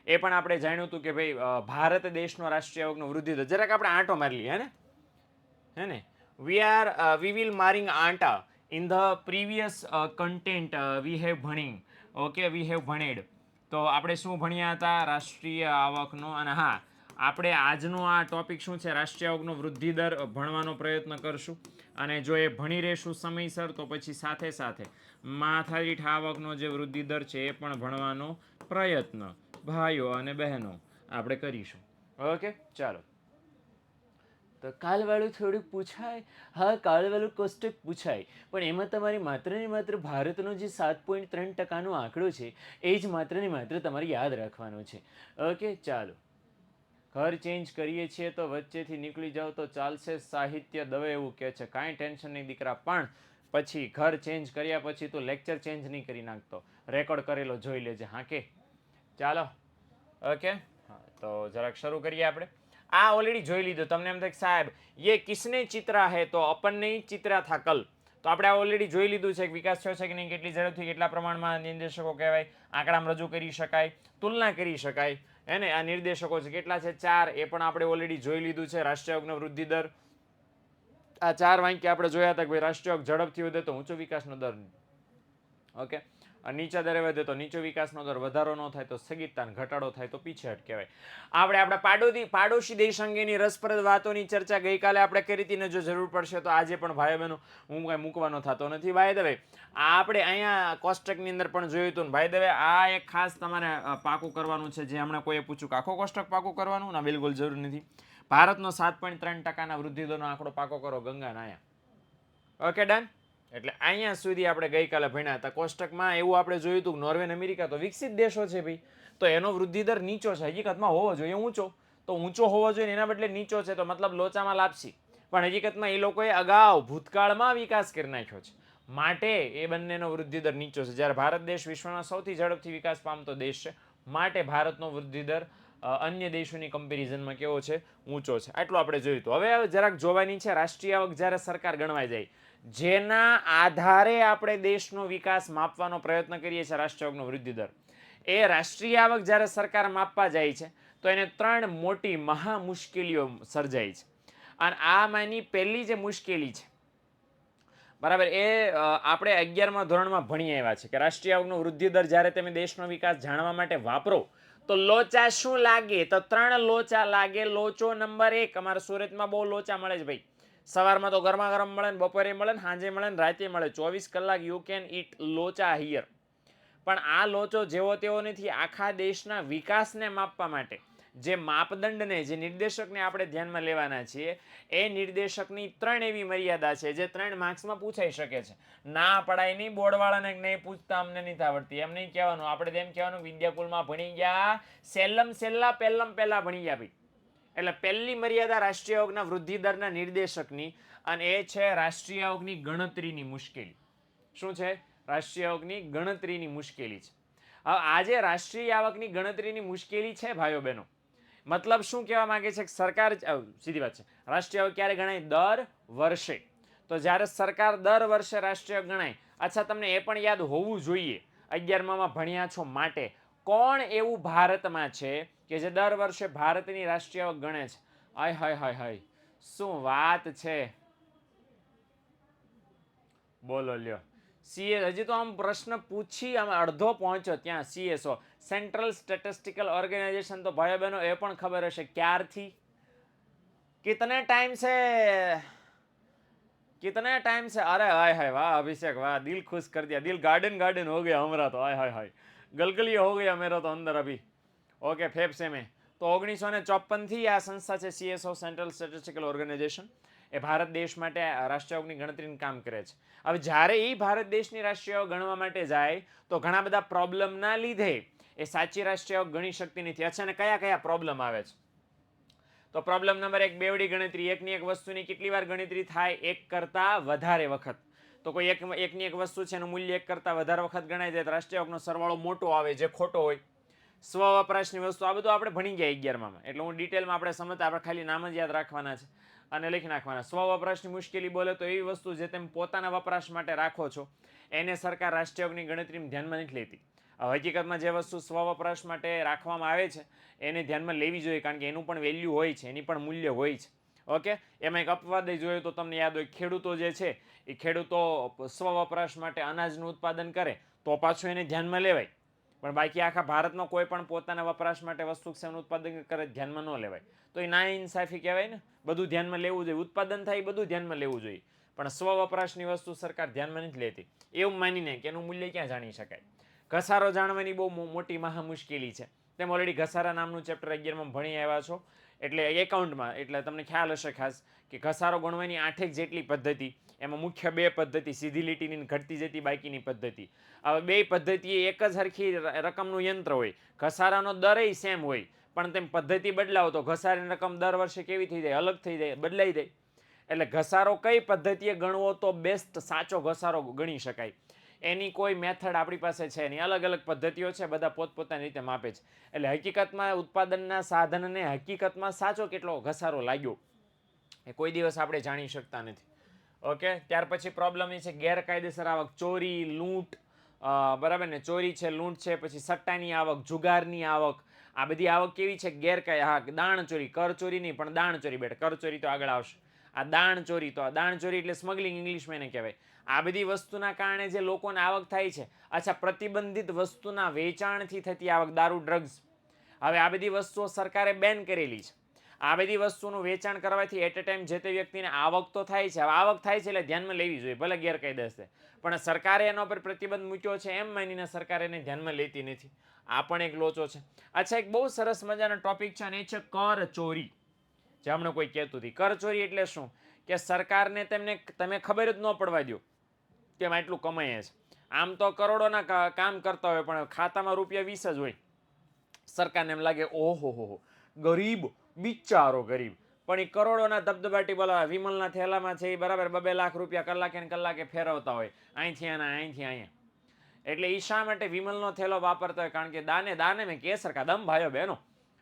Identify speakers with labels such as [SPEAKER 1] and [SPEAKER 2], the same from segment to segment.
[SPEAKER 1] એ પણ આપણે જાણ્યું હતું કે ભાઈ ભારત દેશનો રાષ્ટ્રીય આવકનો વૃદ્ધિ દર, જરાક આપણે આંટો મારી લઈએ હે ને we will marring આંટા in the previous content we have ભણી ઓકે we have ભણેડ. તો આપણે શું ભણ્યા હતા? રાષ્ટ્રીય આવકનો. અને હા, આપણે આજનો આ ટોપિક શું છે? રાષ્ટ્રીય આવકનો વૃદ્ધિ દર ભણવાનો પ્રયત્ન કરશું. અને જો એ ભણી રહેશું સમયસર તો પછી સાથે સાથે માથાદીઠ આવકનો જે વૃદ્ધિ દર છે એ પણ ભણવાનો પ્રયત્ન ભાઈઓ અને બહેનો આપણે કરીશું. ઓકે, ચાલો. તો કાલવાળું થોડું પૂછાય. હા, કાલવાળું કોષ્ટક પૂછાય, પણ એમાં તમારે માત્ર ને માત્ર ભારતનો જે 7.3% આંકડો છે એ જ માત્ર ને માત્ર તમારે યાદ રાખવાનો છે. ઓકે, ચાલો. ઘર ચેન્જ કરીએ છીએ તો વચ્ચેથી નીકળી જાઓ તો ચાલશે, સાહિત્ય દવે એવું કહે છે. કાંઈ ટેન્શન નહીં દીકરા, પણ પછી ઘર ચેન્જ કર્યા પછી તું લેક્ચર ચેન્જ નહીં કરી નાખતો. રેકોર્ડ કરેલો જોઈ લેજે. હા કે ચાલો. ઓકે, હા, તો જરાક શરૂ કરીએ આપણે. આ ઓલરેડી જોઈ લીધું. તમને એમ થાય કે સાહેબ ये किसने चित्रा है, તો અપનને ચિત્રા થા કલ. તો આપણે આ ઓલરેડી જોઈ લીધું છે કે વિકાસ થયો છે કે નહીં, કેટલી ઝડપથી કેટલા પ્રમાણમાં નિર્દેશકો કહેવાય, આંકડામાં રજૂ કરી શકાય, તુલના કરી શકાય. એને આ નિર્દેશકો છે કેટલા છે? 4. એ પણ આપણે ઓલરેડી જોઈ લીધું છે. રાષ્ટ્રીય આવકનો વૃદ્ધિ દર, આ 4 વાક્ય આપણે જોયા હતા કે ભાઈ રાષ્ટ્રીય આવક ઝડપથી વધે તો ઊંચો વિકાસનો દર, ઓકે, નીચા દરે વધે તો નીચો વિકાસનો દર, વધારો ન થાય તો સ્થગિતતા, ઘટાડો થાય તો પીછેહટ કહેવાય. આપણે આપણા પાડોશી દેશ અંગેની રસપ્રદ વાતોની ચર્ચા ગઈકાલે આપણે કરી હતી ને જો જરૂર પડશે તો આજે પણ ભાઈ બહેનો હું કાંઈ મૂકવાનો થતો નથી. ભાઈ દવે આપણે અહીંયા કોષ્ટકની અંદર પણ જોયું હતું ને ભાઈ દવે આ એક ખાસ તમારે પાકું કરવાનું છે. જે હમણાં કોઈએ પૂછ્યું કે આખો કોષ્ટક પાકું કરવાનું? ના, બિલકુલ જરૂર નથી. ભારતનો 7.3% વૃદ્ધિ દરનો આંકડો પાકો કરો, ગંગા નાયા. Okay, done. એટલે અહીંયા સુધી આપણે ગઈકાલે ભણ્યા હતા. કોષ્ટકમાં એવું આપણે જોયું હતું નોર્વે અને અમેરિકા તો વિકસિત દેશો છે ભાઈ, તો એનો વૃદ્ધિ દર નીચો છે. હકીકતમાં હોવો જોઈએ ઊંચો, તો ઊંચો હોવો જોઈએ એના બદલે નીચો છે, તો મતલબ લોચામાં લાપસી. પણ હકીકતમાં એ લોકોએ અગાઉ ભૂતકાળમાં વિકાસ કરી નાખ્યો છે, માટે એ બંનેનો વૃદ્ધિ દર નીચો છે. જ્યારે ભારત દેશ વિશ્વના સૌથી ઝડપથી વિકાસ પામતો દેશ છે, માટે ભારતનો વૃદ્ધિ દર અન્ય દેશોની કમ્પેરિઝનમાં કેવો છે? ઊંચો છે. આટલું આપણે જોયું હતું. હવે જરાક જોવાની છે રાષ્ટ્રીય આવક જ્યારે સરકાર ગણવાઈ જાય, જેના આધારે આપણે દેશનો વિકાસ માપવાનો પ્રયત્ન કરીએ છીએ, રાષ્ટ્રીય આવકનો વૃદ્ધિ દર, એ રાષ્ટ્રીય આવક જ્યારે સરકાર માપવા જાય છે તો એને 3 મોટી મહા મુશ્કેલીઓ સર્જાય છે. અને આમાંની પહેલી જે મુશ્કેલી છે, બરાબર, એ આપણે 11મા ધોરણમાં ભણી આવ્યા છે કે રાષ્ટ્રીય આવકનો વૃદ્ધિ દર જ્યારે તમે દેશનો વિકાસ જાણવા માટે વાપરો તો લોચા શું લાગે? તો 3 લોચા લાગે. લોચો નંબર 1, અમારા સુરતમાં બહુ લોચા મળે છે ભાઈ. સવારમાં તો ગરમા ગરમ મળે ને, બપોરે મળે ને, સાંજે મળે ને, રાતે મળે. 24 કલાક યુ કેન ઈટ લોચા હિયર. પણ આ લોચો જેવો તેવો નથી. આખા દેશના વિકાસને માપવા માટે જે માપદંડને, જે નિર્દેશકને આપણે ધ્યાનમાં લેવાના છીએ, એ નિર્દેશકની 3 એવી મર્યાદા છે જે 3 માર્ક્સમાં પૂછાઈ શકે છે. ના પડાય નહીં બોર્ડવાળાને, નહીં પૂછતા અમને નથી આવડતી એમ નહીં કહેવાનું. આપણે તેમ કહેવાનું વિદ્યાકુલમાં ભણી ગયા, સેલ્લમ સેલ્લા પહેલમ પહેલા ભણી ગયા ભાઈ. એટલે પહેલી મર્યાદા રાષ્ટ્રીય આવકના વૃદ્ધિ દરના નિર્દેશકની, અને એ છે રાષ્ટ્રીય આવકની ગણતરીની મુશ્કેલી. શું છે? રાષ્ટ્રીય આવકની ગણતરીની મુશ્કેલી છે. હવે આજે રાષ્ટ્રીય આવકની ગણતરીની મુશ્કેલી છે ભાઈઓ બહેનો. મતલબ શું કહેવા માંગે છે કે સરકાર, સીધી વાત છે, રાષ્ટ્રીય આવક ક્યારે ગણાય? દર વર્ષે. તો જ્યારે સરકાર દર વર્ષે રાષ્ટ્રીય આવક ગણાય, અચ્છા તમને એ પણ યાદ હોવું જોઈએ 11માં ભણ્યા છો માટે, કોણ એવું ભારતમાં છે કે જે દર વર્ષે ભારતની રાષ્ટ્રીય આવક ગણે છે? હાય હાય હાય હાય, શું વાત છે, બોલો લ્યો. સીએ હજી તો આમ પ્રશ્ન પૂછી આમ અડધો પહોંચ્યો ત્યાં. સીએસઓ, સેન્ટ્રલ સ્ટેટિસ્ટિકલ ઓર્ગેનાઇઝેશન, તો ભાઈઓ બહેનો એ પણ ખબર હશે ક્યારથી, कितने टाइम से, कितने टाइम से. अरे हाय हाय, वाह अभिषेक, वाह, दिल खुश कर दिया, दिल गार्डन गार्डन हो गया हमारा तो. हाय हाय हाय, गलगलिया हो गया मेरा तो अंदर अभी. ओके, फेफसे में. તો 1954 થી આ સંસ્થા છે સીએસઓ, સેન્ટ્રલ સ્ટેટિસ્ટિકલ ઓર્ગેનાઇઝેશન. એ ભારત દેશ માટે રાષ્ટ્રીય આવકની ગણતરીનું કામ કરે છે. હવે જ્યારે એ ભારત દેશની રાષ્ટ્રીય આવક ગણવા માટે જાય તો ઘણા બધા પ્રોબ્લેમના લીધે એ સાચી રાષ્ટ્રીય આવક ગણી શકતી નથી. અચ્છા, ને કયા કયા પ્રોબ્લેમ આવે છે? તો પ્રોબ્લેમ નંબર 1, બેવડી ગણતરી. એકની એક વસ્તુની કેટલી વાર ગણતરી થાય? એક કરતાં વધારે વખત. તો કોઈ એકની એક વસ્તુ છે એનું મૂલ્ય એક કરતાં વધારે વખત ગણાય જાય તો રાષ્ટ્રીય આવકનો સરવાળો મોટો આવે, જે ખોટો હોય. સ્વ વપરાશની વસ્તુ, આ બધું આપણે ભણી ગયા 11માં, એટલે હું ડિટેલમાં આપણે સમજતા, આપણે ખાલી નામ જ યાદ રાખવાના છે અને લખી નાખવાના. સ્વ વપરાશની મુશ્કેલી બોલે તો એવી વસ્તુ જે તમે પોતાના વપરાશ માટે રાખો છો એને સરકાર રાષ્ટ્રીય આવકની ગણતરીમાં ધ્યાનમાં નથી લેતી. હકીકતમાં જે વસ્તુ સ્વવપરાશ માટે રાખવામાં આવે છે એને ધ્યાનમાં લેવી જોઈએ, કારણ કે એનું પણ વેલ્યુ હોય છે, એની પણ મૂલ્ય હોય છે. ઓકે, એમાં એક અપવાદ જોઈએ તો તમને યાદ હોય, ખેડૂતો જે છે એ ખેડૂતો સ્વવપરાશ માટે અનાજનું ઉત્પાદન કરે તો પાછું એને ધ્યાનમાં લેવાય, પણ બાકી આખા ભારતમાં કોઈ પણ પોતાના વપરાશ માટે વસ્તુ સેવાનું ઉત્પાદન કરે ધ્યાનમાં ન લેવાય, તો એ ના ઇન્સાફી કહેવાય ને. બધું ધ્યાનમાં લેવું જોઈએ, ઉત્પાદન થાય બધું ધ્યાનમાં લેવું જોઈએ, પણ સ્વવપરાશની વસ્તુ સરકાર ધ્યાનમાં નથી લેતી, એવું માનીને કે એનું મૂલ્ય ક્યાં જાણી શકાય. ઘસારો જાણવાની બહુ મોટી મહા મુશ્કેલી છે. તેમ ઓલરેડી ઘસારા નામનું ચેપ્ટર 11માં ભણી આવ્યા છો, એટલે એકાઉન્ટમાં, એટલે તમને ખ્યાલ હશે ખાસ કે ઘસારો ગણવાની 8 જેટલી પદ્ધતિ, એમાં મુખ્ય 2 પદ્ધતિ, સીધી લીટીની ઘટતી જતી બાકીની પદ્ધતિ. હવે 2 પદ્ધતિ એક જ સરખી રકમનું યંત્ર હોય, ઘસારાનો દર સેમ હોય, પણ તેમ પદ્ધતિ બદલાવો તો ઘસારાની રકમ દર વર્ષે કેવી થઈ જાય, અલગ થઈ જાય, બદલાઈ જાય. એટલે ઘસારો કઈ પદ્ધતિએ ગણવો તો બેસ્ટ સાચો ઘસારો ગણી શકાય, એની કોઈ મેથડ આપણી પાસે છે નહીં. અલગ અલગ પદ્ધતિઓ છે, બધા પોતપોતાની રીતે માપે છે. એટલે હકીકતમાં ઉત્પાદનના સાધનને હકીકતમાં સાચો કેટલો ઘસારો લાગ્યો એ કોઈ દિવસ આપણે જાણી શકતા નથી. ઓકે, ત્યાર પછી પ્રોબ્લેમ એ છે ગેરકાયદેસર આવક, ચોરી, લૂંટ, બરાબર ને, ચોરી છે, લૂંટ છે, પછી સટ્ટાની આવક, જુગારની આવક. આ બધી આવક કેવી છે? હા, દાણ ચોરી, કર ચોરી નહીં પણ દાણ ચોરી. બેટા કર ચોરી તો આગળ આવશે. આ દાણ ચોરી, તો આ દાણ ચોરી એટલે સ્મગલિંગ ઇંગ્લિશમાં એને કહેવાય. આ બધી વસ્તુના કારણે જે લોકોને આવક થાય છે. અચ્છા, પ્રતિબંધિત વસ્તુના વેચાણથી થતી આવક, દારૂ, ડ્રગ્સ. હવે આ બધી વસ્તુઓ સરકારે બેન કરેલી છે. આ બધી વસ્તુનું વેચાણ કરવાથી એટ એ ટાઈમ જે તે વ્યક્તિને આવક તો થાય છે. હવે આવક થાય છે એટલે ધ્યાનમાં લેવી જોઈએ, ભલે ગેરકાયદેસર, પણ સરકારે એના પર પ્રતિબંધ મૂક્યો છે એમ માનીને સરકાર એને ધ્યાનમાં લેતી નથી. આ પણ એક લોચો છે. અચ્છા, એક બહુ સરસ મજાનો ટોપિક છે અને એ છે કર ચોરી. જે હમણાં કોઈ કહેતું હતી, કર ચોરી એટલે શું? કે સરકારને તમે ખબર જ ન પડવા દો કે એમાં એટલું કમાય છે. આમ તો કરોડોના કામ કરતા હોય પણ ખાતામાં રૂપિયા 20 જ હોય. સરકારને એમ લાગે ઓહો હો, ગરીબ, બિચારો ગરીબ, પણ એ કરોડોના ધબધબાટી બોલા વિમલના થેલામાં છે એ બરાબર 2 લાખ રૂપિયા કલાકે ને કલાકે ફેરવતા હોય, અહીંથી આના, અહીંથી અહીંયા. એટલે એ શા માટે વિમલનો થેલો વાપરતા હોય? કારણ કે દાને દાને મેં કેસર કા દમ, ભાઈઓ બહેનો.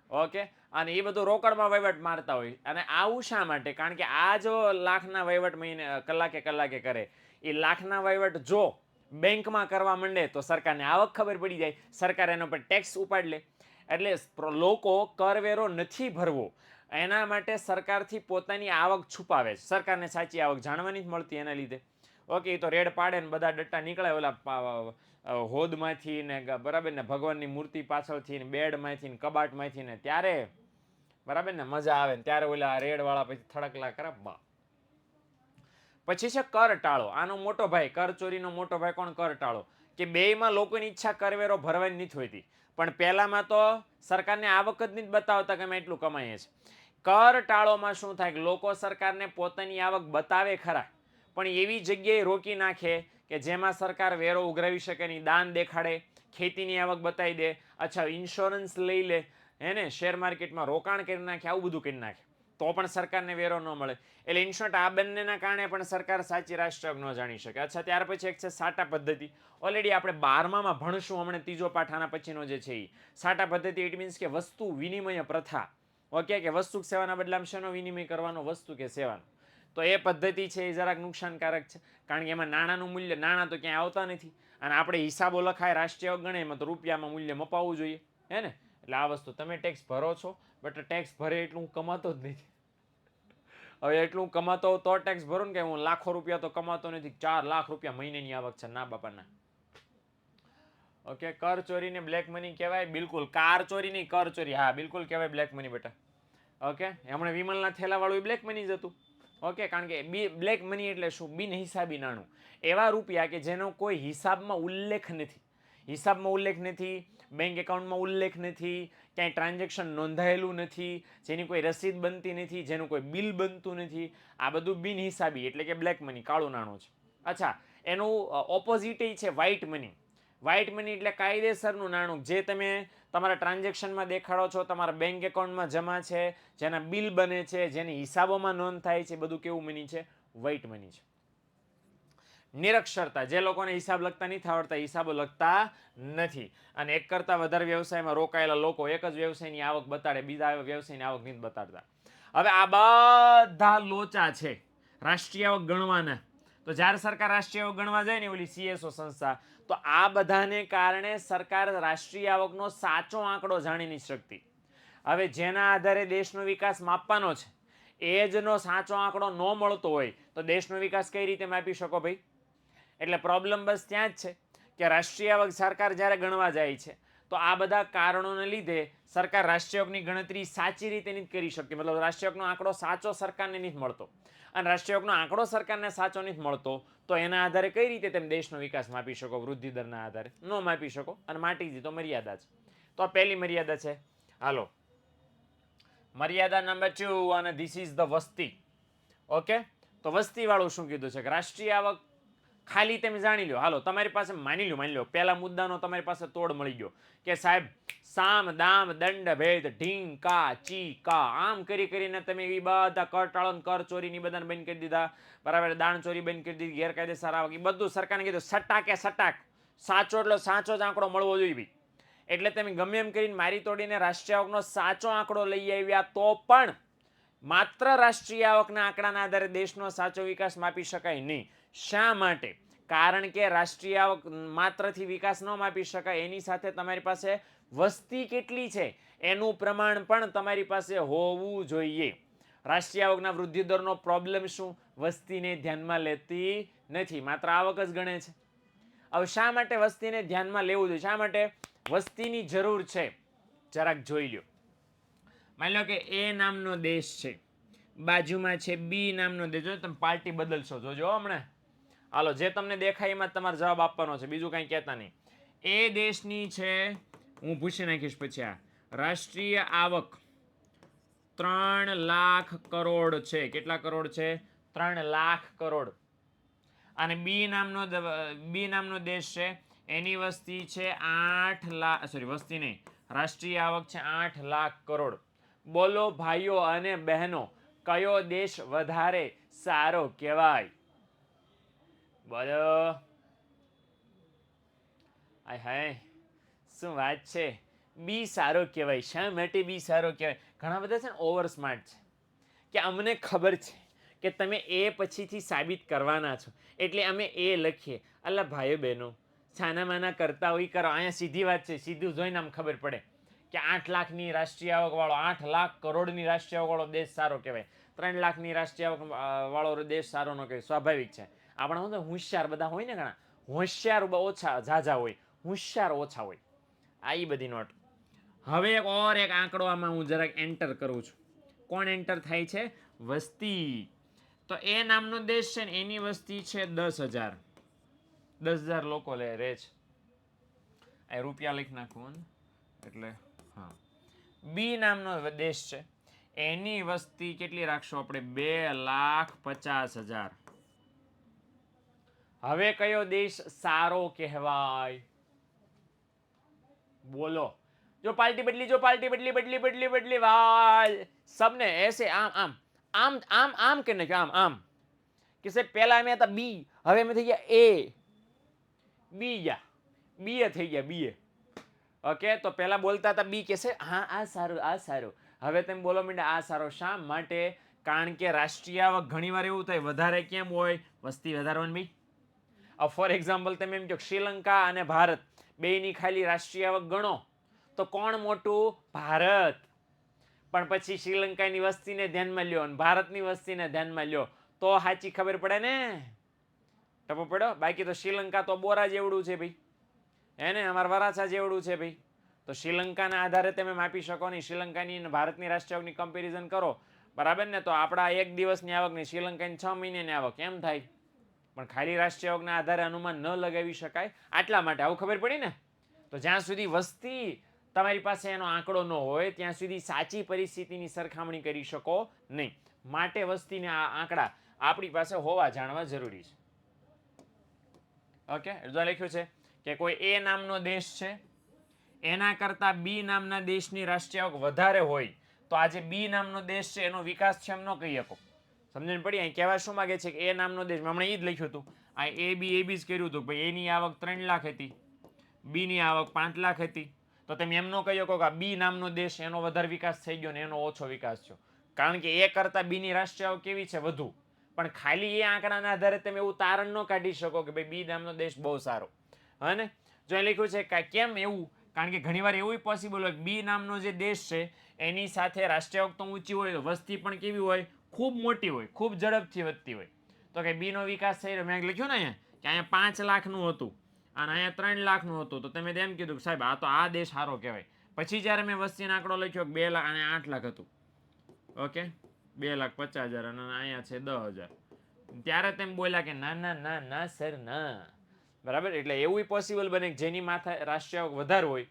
[SPEAKER 1] ઓકે, અને એ બધું રોકડમાં વહીવટ મારતા હોય. અને આવું શા માટે? કારણ કે આ જો લાખના વહીવટ મહિને કલાકે કલાકે કરે, એ લાખના વહીવટ જો બેંકમાં કરવા માંડે તો સરકારને આવક ખબર પડી જાય, સરકાર એના પર ટેક્સ ઉપાડ લે. એટલે લોકો કરવેરો નથી ભરવો, એના માટે સરકારથી પોતાની આવક છુપાવે છે. સરકારને સાચી આવક જાણવાની જ મળતી એના લીધે. ઓકે, એ તો રેડ પાડે ને બધા ડટ્ટા નીકળે ઓલા હોદમાંથી ને, બરાબર ને, ભગવાનની મૂર્તિ પાછળથી ને, બેડમાંથી ને, કબાટમાંથી ને, ત્યારે બરાબર ને મજા આવે ને, ત્યારે ઓલા રેડવાળા પછી થડકલા કરે. પછી છે કર ટાળો. આનો મોટો ભાઈ, કર ચોરીનો મોટો ભાઈ કોણ? કર ટાળો. કે બેયમાં લોકોની ઈચ્છા કરવેરો ભરવાની નથી હોતી, પણ પહેલામાં તો સરકારને આવક જ નથી બતાવતા કે અમે એટલું કમાઈએ છીએ. કર ટાળોમાં શું થાય? લોકો સરકારને પોતાની આવક બતાવે ખરા, પણ એવી જગ્યાએ રોકી નાખે કે જેમાં સરકાર વેરો ઉઘરાવી શકે નહીં. દાન દેખાડે, ખેતીની આવક બતાવી દે, અચ્છા ઇન્સ્યોરન્સ લઈ લે, હે ને, શેર માર્કેટમાં રોકાણ કરી નાખે, આવું બધું કરી નાખે, તો પણ સરકારને વેરો ન મળે. એટલે ઇન શોર્ટ આ બંનેના કારણે પણ સરકાર સાચી રાષ્ટ્રીય ન જાણી શકે. અચ્છા, ત્યાર પછી એક છે સાટા પદ્ધતિ. ઓલરેડી આપણે 12માં ભણશું હમણાં, ત્રીજો પાઠ આના પછીનો જે છે એ સાટા પદ્ધતિ. ઇટ મીન્સ કે વસ્તુ વિનિમય પ્રથા. ઓકે, કે વસ્તુ સેવાના બદલામાં શેનો વિનિમય કરવાનો? વસ્તુ કે સેવાનો. તો એ પદ્ધતિ છે એ જરાક નુકસાનકારક છે, કારણ કે એમાં નાણાંનું મૂલ્ય, નાણાં તો ક્યાંય આવતા નથી, અને આપણે હિસાબો લખાય રાષ્ટ્રીય ગણે એમાં તો રૂપિયામાં મૂલ્ય મપાવવું જોઈએ, હે ને. એટલે આ વસ્તુ તમે ટેક્સ ભરો છો, બટ ટેક્સ ભરે એટલું હું કમાતો જ નથી. હવે એટલું કમાતો તો ટેક્સ ભરું ને, કે હું લાખો રૂપિયા તો કમાતો નથી, 4 લાખ રૂપિયા મહિનાની આવક છે, ના બાપાના. ઓકે, કર ચોરીને બ્લેક મની કહેવાય? બિલકુલ. કાર ચોરી નહીં, કર ચોરી, હા બિલકુલ કહેવાય બ્લેક મની બેટા. ઓકે, હમણાં વિમલના થેલાવાળું બ્લેક મની જ હતું. ઓકે, કારણ કે બ્લેક મની એટલે શું? બિન હિસાબી નાણું. એવા રૂપિયા કે જેનો કોઈ હિસાબમાં ઉલ્લેખ નથી. હિસાબમાં ઉલ્લેખ નથી, બેંક એકાઉન્ટમાં ઉલ્લેખ નથી, ક્યાંય ટ્રાન્ઝેક્શન નોંધાયેલું નથી, જેની કોઈ રસીદ બનતી નથી, જેનું કોઈ બિલ બનતું નથી. આ બધું બિન હિસાબી એટલે કે બ્લેક મની, કાળું નાણું છે. અચ્છા, એનું ઓપોઝિટ છે વ્હાઇટ મની. વ્હાઇટ મની એટલે કાયદેસરનું નાણું, જે તમે તમારા ટ્રાન્ઝેક્શનમાં દેખાડો છો, તમારા બેંક એકાઉન્ટમાં જમા છે, જેના બિલ બને છે, જેની હિસાબોમાં નોંધ થાય છે, બધું કેવું મની છે? વ્હાઇટ મની છે. નિરક્ષરતા, જે લોકોને હિસાબ લખતા નથી આવડતા, હિસાબો લખતા નથી, અને એક કરતાં વધારે વ્યવસાયમાં રોકાયેલા લોકો એક જ વ્યવસાયની આવક બતાડે, બીજા વ્યવસાયની આવક નથી બતાડતા. હવે આ બધા લોચા છે રાષ્ટ્રીય આવક ગણવાના. તો જ્યારે સરકાર રાષ્ટ્રીય આવક ગણવા જાય ને, ઓલી CSO સંસ્થા, તો આ બધાને કારણે સરકાર રાષ્ટ્રીય આવકનો સાચો આંકડો જાણી નથી શકતી. હવે જેના આધારે દેશનો વિકાસ માપવાનો છે એ જનો સાચો આંકડો ન મળતો હોય તો દેશનો વિકાસ કઈ રીતે માપી શકો ભાઈ? એટલે પ્રોબ્લેમ બસ ત્યાં જ છે કે રાષ્ટ્રીય આવક સરકાર જ્યારે ગણવા જાય છે તો આ બધા કારણોને લીધે સરકાર રાષ્ટ્રીય આવકની ગણતરી સાચી રીતે નથી કરી શકતી. મતલબ રાષ્ટ્રીય આવકનો આંકડો સાચો સરકારને નથી મળતો, અને રાષ્ટ્રીય આવકનો આંકડો સરકારને સાચો નથી મળતો તો એના આધારે કઈ રીતે તમે દેશનો વિકાસ માપી શકો? વૃદ્ધિ દરના આધારે ન માપી શકો, અને માટી જ તો મર્યાદા છે. તો આ પહેલી મર્યાદા છે. હાલો, મર્યાદા નંબર 2, અને ધીસ ઇઝ ધ વસ્તી. ઓકે, તો વસ્તી વાળું શું કીધું છે કે રાષ્ટ્રીય આવક ખાલી તમે જાણી લો. હાલો, તમારી પાસે માની લો પહેલા મુદ્દાનો તમારી પાસે તોડ મળી ગયો કે સાહેબ સામ દામ દંડ ભેદ ઢીંગ કા ચી કા આમ કરી કરીને તમે એ બધા કરટાળો કર ચોરીની બધાને બંધ કરી દીધા, બરાબર, દાણ ચોરી બંધ કરી દીધી, ગેરકાયદેસર આવક, એ બધું સરકારને કીધું સટાકે સટાક સાચો એટલે સાચો જ આંકડો મળવો જોઈએ ભાઈ. એટલે તમે ગમે એમ કરીને મારી તોડીને રાષ્ટ્રીય આવકનો સાચો આંકડો લઈ આવ્યા તો પણ માત્ર રાષ્ટ્રીય આવકના આંકડાના આધારે દેશનો સાચો વિકાસ માપી શકાય નહીં. શા માટે? કારણ કે રાષ્ટ્રીય આવક માત્રથી વિકાસ ન માપી શકાય, એની સાથે તમારી પાસે વસ્તી કેટલી છે એનું પ્રમાણ પણ તમારી પાસે હોવું જોઈએ. રાષ્ટ્રીય આવકના વૃદ્ધિ દરનો પ્રોબ્લેમ શું? વસ્તીને ધ્યાનમાં લેતી નથી, માત્ર આવક જ ગણે છે. હવે શા માટે વસ્તીને ધ્યાનમાં લેવું જોઈએ? શા માટે વસ્તીની જરૂર છે? જરાક જોઈ લો. માની લો કે એ નામનો દેશ છે, બાજુમાં છે બી નામનો દેશ. જો તમે પાર્ટી બદલશો જોજો હમણાં. હાલો, જે તમને દેખાય એમાં તમારે જવાબ આપવાનો છે, બીજું કંઈ કહેતા નહીં. એ દેશની છે, હું પૂછી નાખીશ પછી, આ રાષ્ટ્રીય આવક 3 લાખ કરોડ છે. કેટલા કરોડ છે? 3 લાખ કરોડ. અને બી નામનો દેશ છે, એની વસ્તી છે 8 લાખ, સોરી વસ્તી નહીં, રાષ્ટ્રીય આવક છે 8 લાખ કરોડ. બોલો ભાઈઓ અને બહેનો, કયો દેશ વધારે સારો કહેવાય? બોલો. આય હાય, શું વાત છે, બી સારો કહેવાય. શા માટે બી સારો કહેવાય? ઘણા બધા છે ને ઓવર સ્માર્ટ છે કે અમને ખબર છે કે તમે એ પછીથી સાબિત કરવાના છો એટલે અમે એ લખીએ. અલ્લા ભાઈઓ બહેનો, છાના માના કરતા હોય કરો. અહીંયા સીધી વાત છે, સીધું જોઈને આમ ખબર પડે કે 8 લાખની રાષ્ટ્રીય આવક વાળો, 8 લાખ કરોડની રાષ્ટ્રીય આવક વાળો દેશ સારો કહેવાય, 3 લાખની રાષ્ટ્રીય આવક વાળો દેશ સારો ન કહેવાય. સ્વાભાવિક છે. આપણે શું હોશિયાર બધા હોય ને, ઘણા હોશિયાર ઓછા ઝાઝા હોય, હોશિયાર ઓછા હોય. આ એ બધી નોટ. હવે એક આંકડો આમાં હું જરાક એન્ટર કરું છું. કોણ એન્ટર થાય છે? વસ્તી. તો એ નામનો દેશ છે ને, એની વસ્તી છે 10,000. 10,000 લોકો રહે છે. આ રૂપિયા લખી નાખવું ને, એટલે હા. બી નામનો દેશ છે, એની વસ્તી કેટલી રાખશો આપણે? 2,50,000. હવે કયો દેશ સારો કહેવાય? બોલો. જો પાર્ટી બદલી, જો પાર્ટી બદલી વાલ सबने ऐसे આમ આમ આમ આમ આમ કે નાખ્યું, આમ આમ કે સાહેબ પહેલા અમે હતા બી, હવે અમે થઈ ગયા એ. બી ગયા, બી થઈ ગયા બી. ઓકે, તો પહેલા બોલતા હતા બી કે છે હા આ સારું આ સારું, હવે તમે બોલો માંડ્યા આ સારો. શા માટે? કારણ કે રાષ્ટ્રીય આવક ઘણીવાર એવું થાય વધારે કેમ હોય? વસ્તી વધારવાની ભાઈ. ફોર એક્ઝામ્પલ તમે એમ કહો શ્રીલંકા અને ભારત બેયની ખાલી રાષ્ટ્રીય આવક ગણો તો કોણ મોટું? ભારત. પણ પછી શ્રીલંકાની વસ્તીને ધ્યાનમાં લ્યો અને ભારતની વસ્તીને ધ્યાનમાં લ્યો તો સાચી ખબર પડે ને. ટપો પડ્યો? બાકી તો શ્રીલંકા તો બોરા જેવડું છે ભાઈ, હે ને, અમારા વરાછા જેવડું છે ભાઈ. તો શ્રીલંકાના આધારે તમે માપી શકો નહીં. શ્રીલંકાની અને ભારતની રાષ્ટ્રીય આવકની કમ્પેરિઝન કરો, બરાબર ને, તો આપણા 1 દિવસની આવકની શ્રીલંકાની 6 મહિનાની આવક એમ થાય. પણ ખાલી રાષ્ટ્રીય આવકના આધારે અનુમાન ન લગાવી શકાય. આટલા માટે આવું ખબર પડી ને. તો જ્યાં સુધી વસ્તી તમારી પાસે એનો આંકડો ન હોય ત્યાં સુધી સાચી પરિસ્થિતિની સરખામણી કરી શકો નહીં. માટે વસ્તીના આંકડા આપણી પાસે હોવા જાણવા જરૂરી છે. ઓકે, જો લખ્યું છે કે કોઈ એ નામનો દેશ છે, એના કરતા બી નામના દેશની રાષ્ટ્રીય આવક વધારે હોય તો આજે બી નામનો દેશ છે એનો વિકાસ છે એમ ન કહી શકો. સમજણ પડી? અહીં કહેવા શું માગે છે કે એ નામનો દેશ, હમણાં એ જ લખ્યું હતું, આ એ બી જ કર્યું હતું. ભાઈ એની આવક 3 લાખ હતી, બીની આવક 5 લાખ હતી. તો તમે એમ ન કહી શકો કે બી નામનો દેશ એનો વધારે વિકાસ થઈ ગયો ને એનો ઓછો વિકાસ થયો. કારણ કે એ કરતા બીની રાષ્ટ્રીય આવક કેવી છે? વધુ. પણ ખાલી એ આંકડાના આધારે તમે એવું તારણ ન કાઢી શકો કે ભાઈ બી નામનો દેશ બહુ સારો. અને જો અહીં લખ્યું છે કે કેમ એવું, કારણ કે ઘણીવાર એવું પોસિબલ હોય બી નામનો જે દેશ છે એની સાથે રાષ્ટ્રીય આવક તો ઊંચી હોય, વસ્તી પણ કેવી હોય, ખૂબ મોટી હોય, ખૂબ ઝડપથી વધતી હોય. તો કે બી નો વિકાસ થઈ રહ્યો, મેં લખ્યું ને અહીંયા કે અહીંયા 5 લાખનું હતું અને અહીંયા 3 લાખનું હતું, તો તમે એમ કીધું કે સાહેબ આ તો આ દેશ સારો કહેવાય. પછી જ્યારે મેં વસ્તીનો આંકડો લખ્યો 2 લાખ અને 8 લાખ હતું, ઓકે 2,50,000 અને અહીંયા છે 10,000, ત્યારે તેમ બોલ્યા કે ના ના ના ના સર ના, બરાબર. એટલે એવું પોસિબલ બને કે જેની માથે રાષ્ટ્રીય આવક વધારે હોય,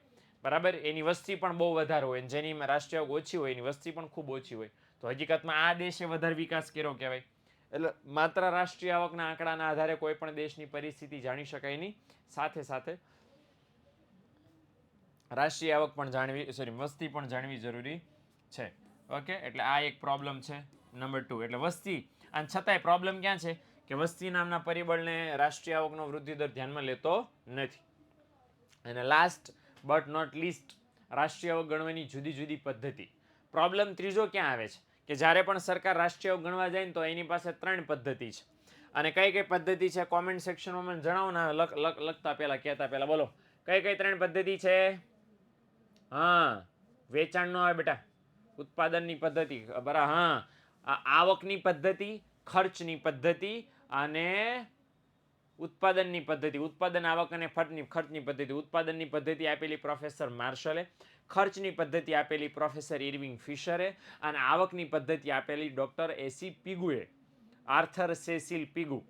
[SPEAKER 1] બરાબર, એની વસ્તી પણ બહુ વધારે હોય, જેની રાષ્ટ્રીય આવક ઓછી હોય એની વસ્તી પણ ખૂબ ઓછી હોય, તો હકીકતમાં આ દેશે વધારે વિકાસ કર્યો કહેવાય. એટલે માત્ર રાષ્ટ્રીય આવકના આંકડાના આધારે કોઈ પણ દેશની પરિસ્થિતિ જાણી શકાય નહીં, સાથે સાથે રાષ્ટ્રીય આવક પણ જાણવી, સોરી વસ્તી પણ જાણવી જરૂરી છે. ઓકે, એટલે આ એક પ્રોબ્લેમ છે નંબર 2. એટલે વસ્તી, અને છતાંય પ્રોબ્લેમ ક્યાં છે કે વસ્તી નામના પરિબળને રાષ્ટ્રીય આવકનો વૃદ્ધિ દર ધ્યાનમાં લેતો નથી. અને લાસ્ટ બટ નોટ લીસ્ટ, રાષ્ટ્રીય આવક ગણવાની જુદી જુદી પદ્ધતિ. પ્રોબ્લેમ ત્રીજો ક્યાં આવે છે કે જ્યારે પણ સરકાર રાષ્ટ્રીય આવક ગણવા જાય ને તો એની પાસે 3 પદ્ધતિ છે. અને કઈ કઈ પદ્ધતિ છે કોમેન્ટ સેક્શનમાં મને જણાવો ને, લખતા પહેલા કહેતા પહેલા બોલો કઈ કઈ 3 પદ્ધતિ છે. હા, વેચાણ નો આવે બેટા, ઉત્પાદનની પદ્ધતિ, બરાબર. હા, આવકની પદ્ધતિ, ખર્ચની પદ્ધતિ અને ઉત્પાદનની પદ્ધતિ. ઉત્પાદન, આવક અને ખર્ચની પદ્ધતિ. ઉત્પાદનની પદ્ધતિ આપેલી પ્રોફેસર માર્શલે, ખર્ચની પદ્ધતિ આપેલી પ્રોફેસર ઇરવિંગ ફિશરે, અને આવકની પદ્ધતિ આપેલી ડોક્ટર એસી પિગુએ, આર્થર સેસિલ પિગુ,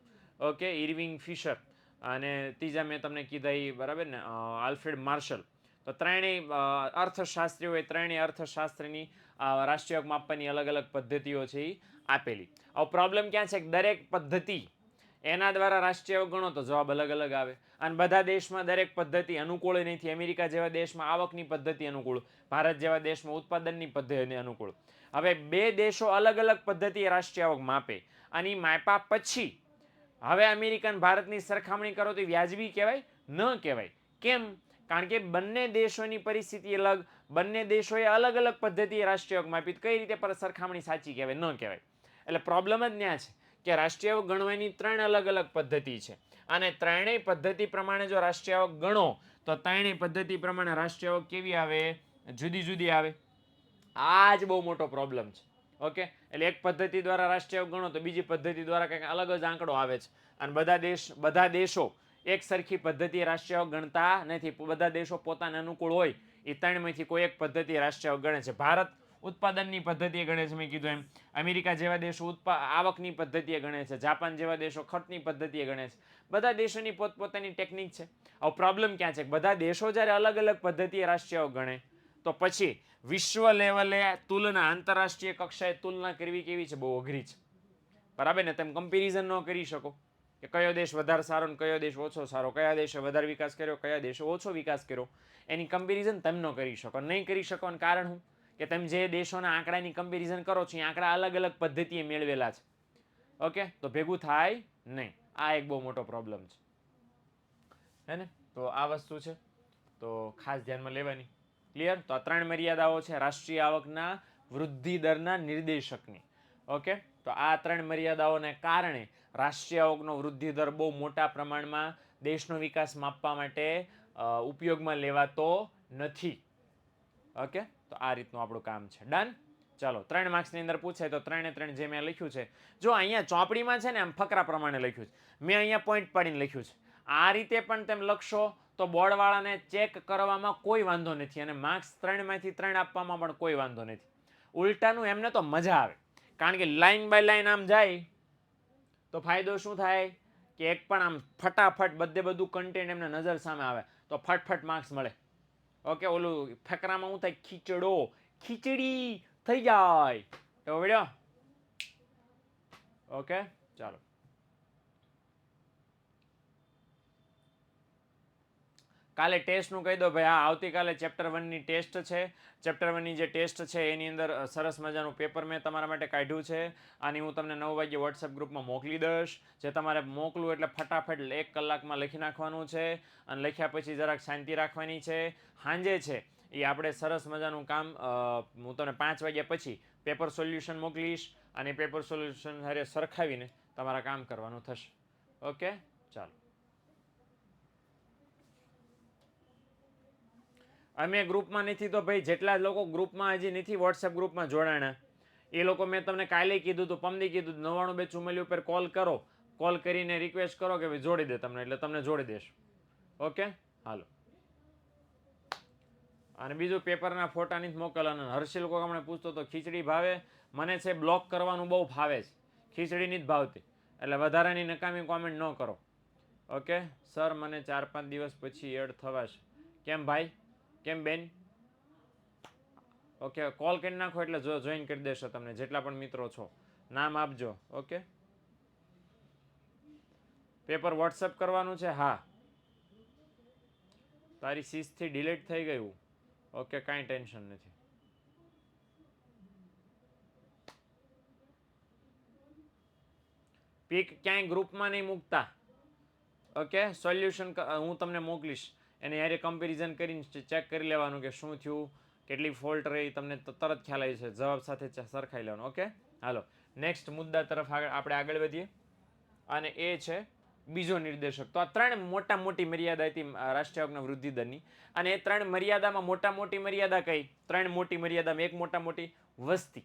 [SPEAKER 1] ઓકે, ઇરવિંગ ફિશર, અને ત્રીજા મેં તમને કીધા એ બરાબર ને, આલ્ફ્રેડ માર્શલ. તો ત્રણેય અર્થશાસ્ત્રીઓએ ત્રણેય અર્થશાસ્ત્રની રાષ્ટ્રીય આવક માપવાની અલગ અલગ પદ્ધતિઓ છે એ આપેલી. હવે પ્રોબ્લેમ ક્યાં છે કે દરેક પદ્ધતિ એના દ્વારા રાષ્ટ્રીય આવક ગણો તો જવાબ અલગ અલગ આવે, અને બધા દેશમાં દરેક પદ્ધતિ અનુકૂળ નથી. અમેરિકા જેવા દેશમાં આવકની પદ્ધતિ અનુકૂળ, ભારત જેવા દેશમાં ઉત્પાદનની પદ્ધતિ અનુકૂળ. હવે બે દેશો અલગ અલગ પદ્ધતિ રાષ્ટ્રીય આવક માપે, અને માપ્યા પછી હવે અમેરિકા અને ભારતની સરખામણી કરો તો વ્યાજબી કહેવાય? ન કહેવાય. કેમ? કારણ કે બંને દેશોની પરિસ્થિતિ અલગ, બંને દેશોએ અલગ અલગ પદ્ધતિએ રાષ્ટ્રીય આવક માપી, કઈ રીતે પર સરખામણી સાચી કહેવાય? ન કહેવાય. એટલે પ્રોબ્લેમ જ ત્યાં છે કે રાષ્ટ્રીય આવક ગણવાની 3 અલગ અલગ પદ્ધતિ છે, અને ત્રણેય પદ્ધતિ પ્રમાણે જો રાષ્ટ્રીય આવક ગણો તો ત્રણેય પદ્ધતિ પ્રમાણે રાષ્ટ્રીય આવક કેવી આવે? જુદી જુદી આવે. આ જ બહુ મોટો પ્રોબ્લેમ છે. ઓકે, એટલે એક પદ્ધતિ દ્વારા રાષ્ટ્રીય આવક ગણો તો બીજી પદ્ધતિ દ્વારા કંઈક અલગ જ આંકડો આવે છે, અને બધા દેશો એક સરખી પદ્ધતિ રાષ્ટ્રીય આવક ગણતા નથી. બધા દેશો પોતાને અનુકૂળ હોય એ 3માંથી કોઈ એક પદ્ધતિ રાષ્ટ્રીય આવક ગણે છે. ભારત ઉત્પાદનની પદ્ધતિએ ગણે છે, મેં કીધું એમ. અમેરિકા જેવા દેશો આવકની પદ્ધતિએ ગણે છે. જાપાન જેવા દેશો ખર્ચની પદ્ધતિએ ગણે છે. બધા દેશોની પોતપોતાની ટેકનિક છે. હવે પ્રોબ્લેમ ક્યાં છે? બધા દેશો જ્યારે અલગ અલગ પદ્ધતિએ રાષ્ટ્રીય આવક ગણે તો પછી વિશ્વ લેવલે તુલના, આંતરરાષ્ટ્રીય કક્ષાએ તુલના કરવી કેવી છે? બહુ અઘરી છે, બરાબર ને? તમે કમ્પેરિઝન ન કરી શકો કે કયો દેશ વધારે સારો ને કયો દેશ ઓછો સારો, કયા દેશે વધારે વિકાસ કર્યો, કયા દેશે ઓછો વિકાસ કર્યો, એની કમ્પેરિઝન તમે ન કરી શકો. નહીં કરી શકો એનું કારણ શું? કે તમે જે દેશોના આંકડાની કમ્પેરિઝન કરો છો એ આંકડા અલગ અલગ પદ્ધતિએ મેળવેલા છે. ઓકે, તો ભેગું થાય નહીં. આ એક બહુ મોટો પ્રોબ્લેમ છે, હે ને? તો આ વસ્તુ છે, તો ખાસ ધ્યાનમાં લેવાની. ક્લિયર? તો આ 3 મર્યાદાઓ છે રાષ્ટ્રીય આવકના વૃદ્ધિ દરના નિર્દેશકની. ઓકે, તો આ 3 મર્યાદાઓને કારણે રાષ્ટ્રીય આવકનો વૃદ્ધિ દર બહુ મોટા પ્રમાણમાં દેશનો વિકાસ માપવા માટે ઉપયોગમાં લેવાતો નથી. ઓકે, તો આ રીતનું આપણું કામ છે. ડન? ચાલો, 3 માર્ક્સની અંદર પૂછાય તો 3 જે મેં લખ્યું છે, જો અહીંયા ચોપડીમાં છે ને આમ ફકરા પ્રમાણે લખ્યું છે, મેં અહીંયા પોઈન્ટ પાડીને લખ્યું છે. આ રીતે પણ તમે લખશો તો બોર્ડવાળાને ચેક કરવામાં કોઈ વાંધો નથી, અને માર્ક્સ 3માંથી 3 આપવામાં પણ કોઈ વાંધો નથી. ઉલટાનું એમને તો મજા આવે, કારણ કે લાઈન બાય લાઈન આમ જાય તો ફાયદો શું થાય કે એક પણ આમ ફટાફટ બધું કન્ટેન્ટ એમને નજર સામે આવે તો ફટફટ માર્ક્સ મળે. ઓકે, ઓલું ફકરામાં શું થાય? ખીચડી થઈ જાય એવો વિડીયો. ઓકે, ચાલો. કાલે ટેસ્ટનું કહી દો ભાઈ. હા, આવતીકાલે ચેપ્ટર 1ની ટેસ્ટ છે. ચેપ્ટર 1ની જે ટેસ્ટ છે એની અંદર સરસ મજાનું પેપર મેં તમારા માટે કાઢ્યું છે, અને હું તમને 9 વાગ્યે વોટ્સએપ ગ્રુપમાં મોકલી દઈશ. જે તમારે મોકલું એટલે ફટાફટ 1 કલાકમાં લખી નાખવાનું છે, અને લખ્યા પછી જરાક શાંતિ રાખવાની છે. સાંજે છે એ આપણે સરસ મજાનું કામ, હું તમને 5 વાગ્યા પછી પેપર સોલ્યુશન મોકલીશ, અને પેપર સોલ્યુશન સાથે સરખાવીને તમારા કામ કરવાનું થશે. ઓકે, ચાલો. અમે ગ્રુપમાં નથી તો ભાઈ જેટલા લોકો ગ્રુપમાં હજી નથી વોટ્સએપ ગ્રુપમાં જોડાણા એ લોકો મેં તમને કાલે કીધું હતું, પમદી કીધું 99 ઉપર કોલ કરો, કોલ કરીને રિક્વેસ્ટ કરો કે ભાઈ જોડી દે તમને, એટલે તમને જોડી દેશ. ઓકે, હાલો. અને બીજું પેપરના ફોટા નથી મોકલવાના. હર્ષિલ કોઈ હમણાં પૂછતો તો ખીચડી ભાવે, મને છે બ્લોક કરવાનું બહુ ભાવે છે, ખીચડી નથી ભાવતી, એટલે વધારાની નકામી કોમેન્ટ ન કરો. ઓકે સર, મને 4-5 દિવસ પછી એડ થવાશે. કેમ ભાઈ, કેમ બેન? ઓકે, કોલ કરી નાખો એટલે જોઈન કરી દેશો તમને, જેટલા પણ મિત્રો છો નામ આપજો. ઓકે, પેપર વોટ્સઅપ કરવાનું છે. હા, તારી સીસથી ડિલીટ થઈ ગયું. ઓકે, કાંઈ ટેન્શન નથી. પીક ક્યાંય ગ્રુપમાં નહીં મૂકતા. ઓકે, સોલ્યુશન હું તમને મોકલીશ, એને યારે કમ્પેરિઝન કરીને ચેક કરી લેવાનું કે શું થયું, કેટલી ફોલ્ટ રહી, તમને તરત ખ્યાલ આવી છે, જવાબ સાથે સરખાઈ લેવાનું. ઓકે, હાલો નેક્સ્ટ મુદ્દા તરફ આપણે આગળ વધીએ. અને એ છે બીજો નિર્દેશક. તો આ 3 મોટા મોટી મર્યાદા હતી રાષ્ટ્રીય આવકના વૃદ્ધિ દરની. અને એ 3 મર્યાદામાં મોટા મોટી મર્યાદા કઈ? 3 મોટી મર્યાદામાં એક મોટા મોટી વસ્તી,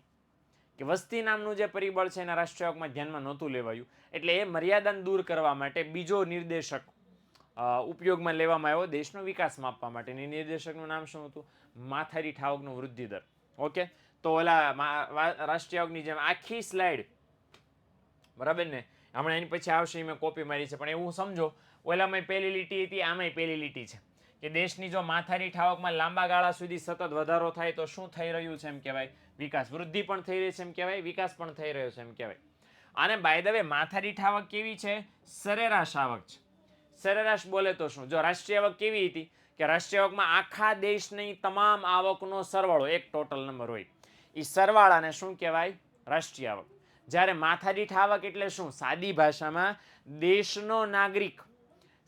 [SPEAKER 1] કે વસ્તી નામનું જે પરિબળ છે એના રાષ્ટ્રીય આવકમાં ધ્યાનમાં નહોતું લેવાયું, એટલે એ મર્યાદાને દૂર કરવા માટે બીજો નિર્દેશક ઉપયોગમાં લેવામાં આવ્યો દેશનો વિકાસ માપવા માટે. નિર્દેશકનું નામ શું હતું? માથાદીઠ આવકનો વૃદ્ધિ દર. ઓકે, તો ઓલા રાષ્ટ્રીય આવકની જેમ આખી સ્લાઇડ, બરાબર ને, હમણાં એની પછી આવશે, મેં કોપી મારી છે, પણ એવું સમજો ઓલામાં પહેલી લીટી હતી, આમાંય પહેલી લીટી છે કે દેશની જો માથાદીઠ આવકમાં લાંબા ગાળા સુધી સતત વધારો થાય તો શું થઈ રહ્યું છે? એમ કહેવાય વિકાસ. વૃદ્ધિ પણ થઈ રહી છે એમ કહેવાય, વિકાસ પણ થઈ રહ્યો છે એમ કહેવાય. અને બાય ધ વે માથાદીઠ આવક કેવી છે? સરેરાશ આવક છે. સરેરાશ બોલે તો શું? જો રાષ્ટ્રીય આવક કેવી હતી કે રાષ્ટ્રીય આવકમાં આખા દેશની તમામ આવકનો સરવાળો એક ટોટલ નંબર હોય, એ સરવાળાને શું કહેવાય? રાષ્ટ્રીય આવક. જ્યારે માથાદીઠ આવક એટલે શું? સાદી ભાષામાં દેશનો નાગરિક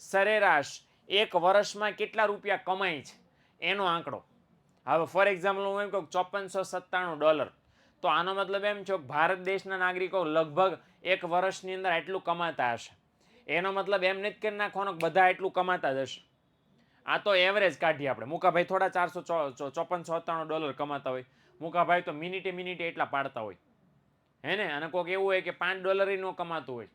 [SPEAKER 1] સરેરાશ એક વર્ષમાં કેટલા રૂપિયા કમાય છે એનો આંકડો. હવે ફોર એક્ઝામ્પલ હું એમ કહું $5497, તો આનો મતલબ એમ છે કે ભારત દેશના નાગરિકો લગભગ એક વર્ષની અંદર આટલું કમાતા હશે. એનો મતલબ એમ નથી કરી નાખવાનો કે બધા એટલું કમાતા જ હશે. આ તો એવરેજ કાઢીએ આપણે. મુકાભાઈ થોડા $5497 કમાતા હોય, મુકાભાઈ તો મિનિટે એટલા પાડતા હોય, હે ને? અને કોઈક એવું હોય કે $5 ન કમાતું હોય,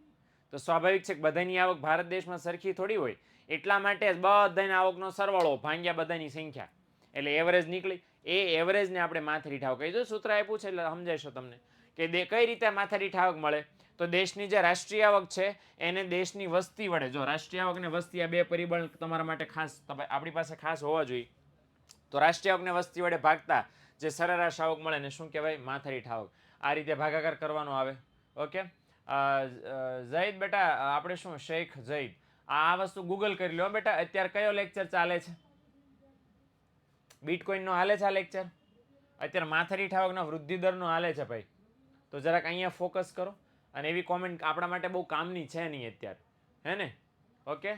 [SPEAKER 1] તો સ્વાભાવિક છે કે બધાની આવક ભારત દેશમાં સરખી થોડી હોય. એટલા માટે જ બધાની આવકનો સરવાળો ભાગ્યા બધાની સંખ્યા, એટલે એવરેજ નીકળી. એ એવરેજને આપણે માથાદીઠ આવક કહી દો. સૂત્ર આપ્યું છે એટલે સમજાઈશો તમને કે કઈ રીતે માથાદીઠ આવક મળે. તો દેશની જે રાષ્ટ્રીય આવક છે એને દેશની વસ્તી વડે, જો રાષ્ટ્રીય આવક અને વસ્તી આ બે પરિબળ તમારા માટે ખાસ આપણી પાસે ખાસ હોવા જોઈએ, તો રાષ્ટ્રીય આવકને વસ્તી વડે ભાગતા જે સરેરાશ આવક મળે ને શું કહેવાય? માથાદીઠ આવક. આ રીતે ભાગાકાર કરવાનો આવે. ઓકે, ઝૈદ બેટા, આપણે શું શેખ ઝૈદ, આ વસ્તુ ગૂગલ કરી લો બેટા. અત્યારે કયો લેક્ચર ચાલે છે? બિટકોઇનનો હાલે છે આ લેક્ચર? અત્યારે માથાદીઠ આવકના વૃદ્ધિ દરનો હાલે છે ભાઈ. તો જરાક અહીંયા ફોકસ કરો. અને એવી કોમેન્ટ આપણા માટે બહુ કામની છે નહીં અત્યારે, હે ને? ઓકે,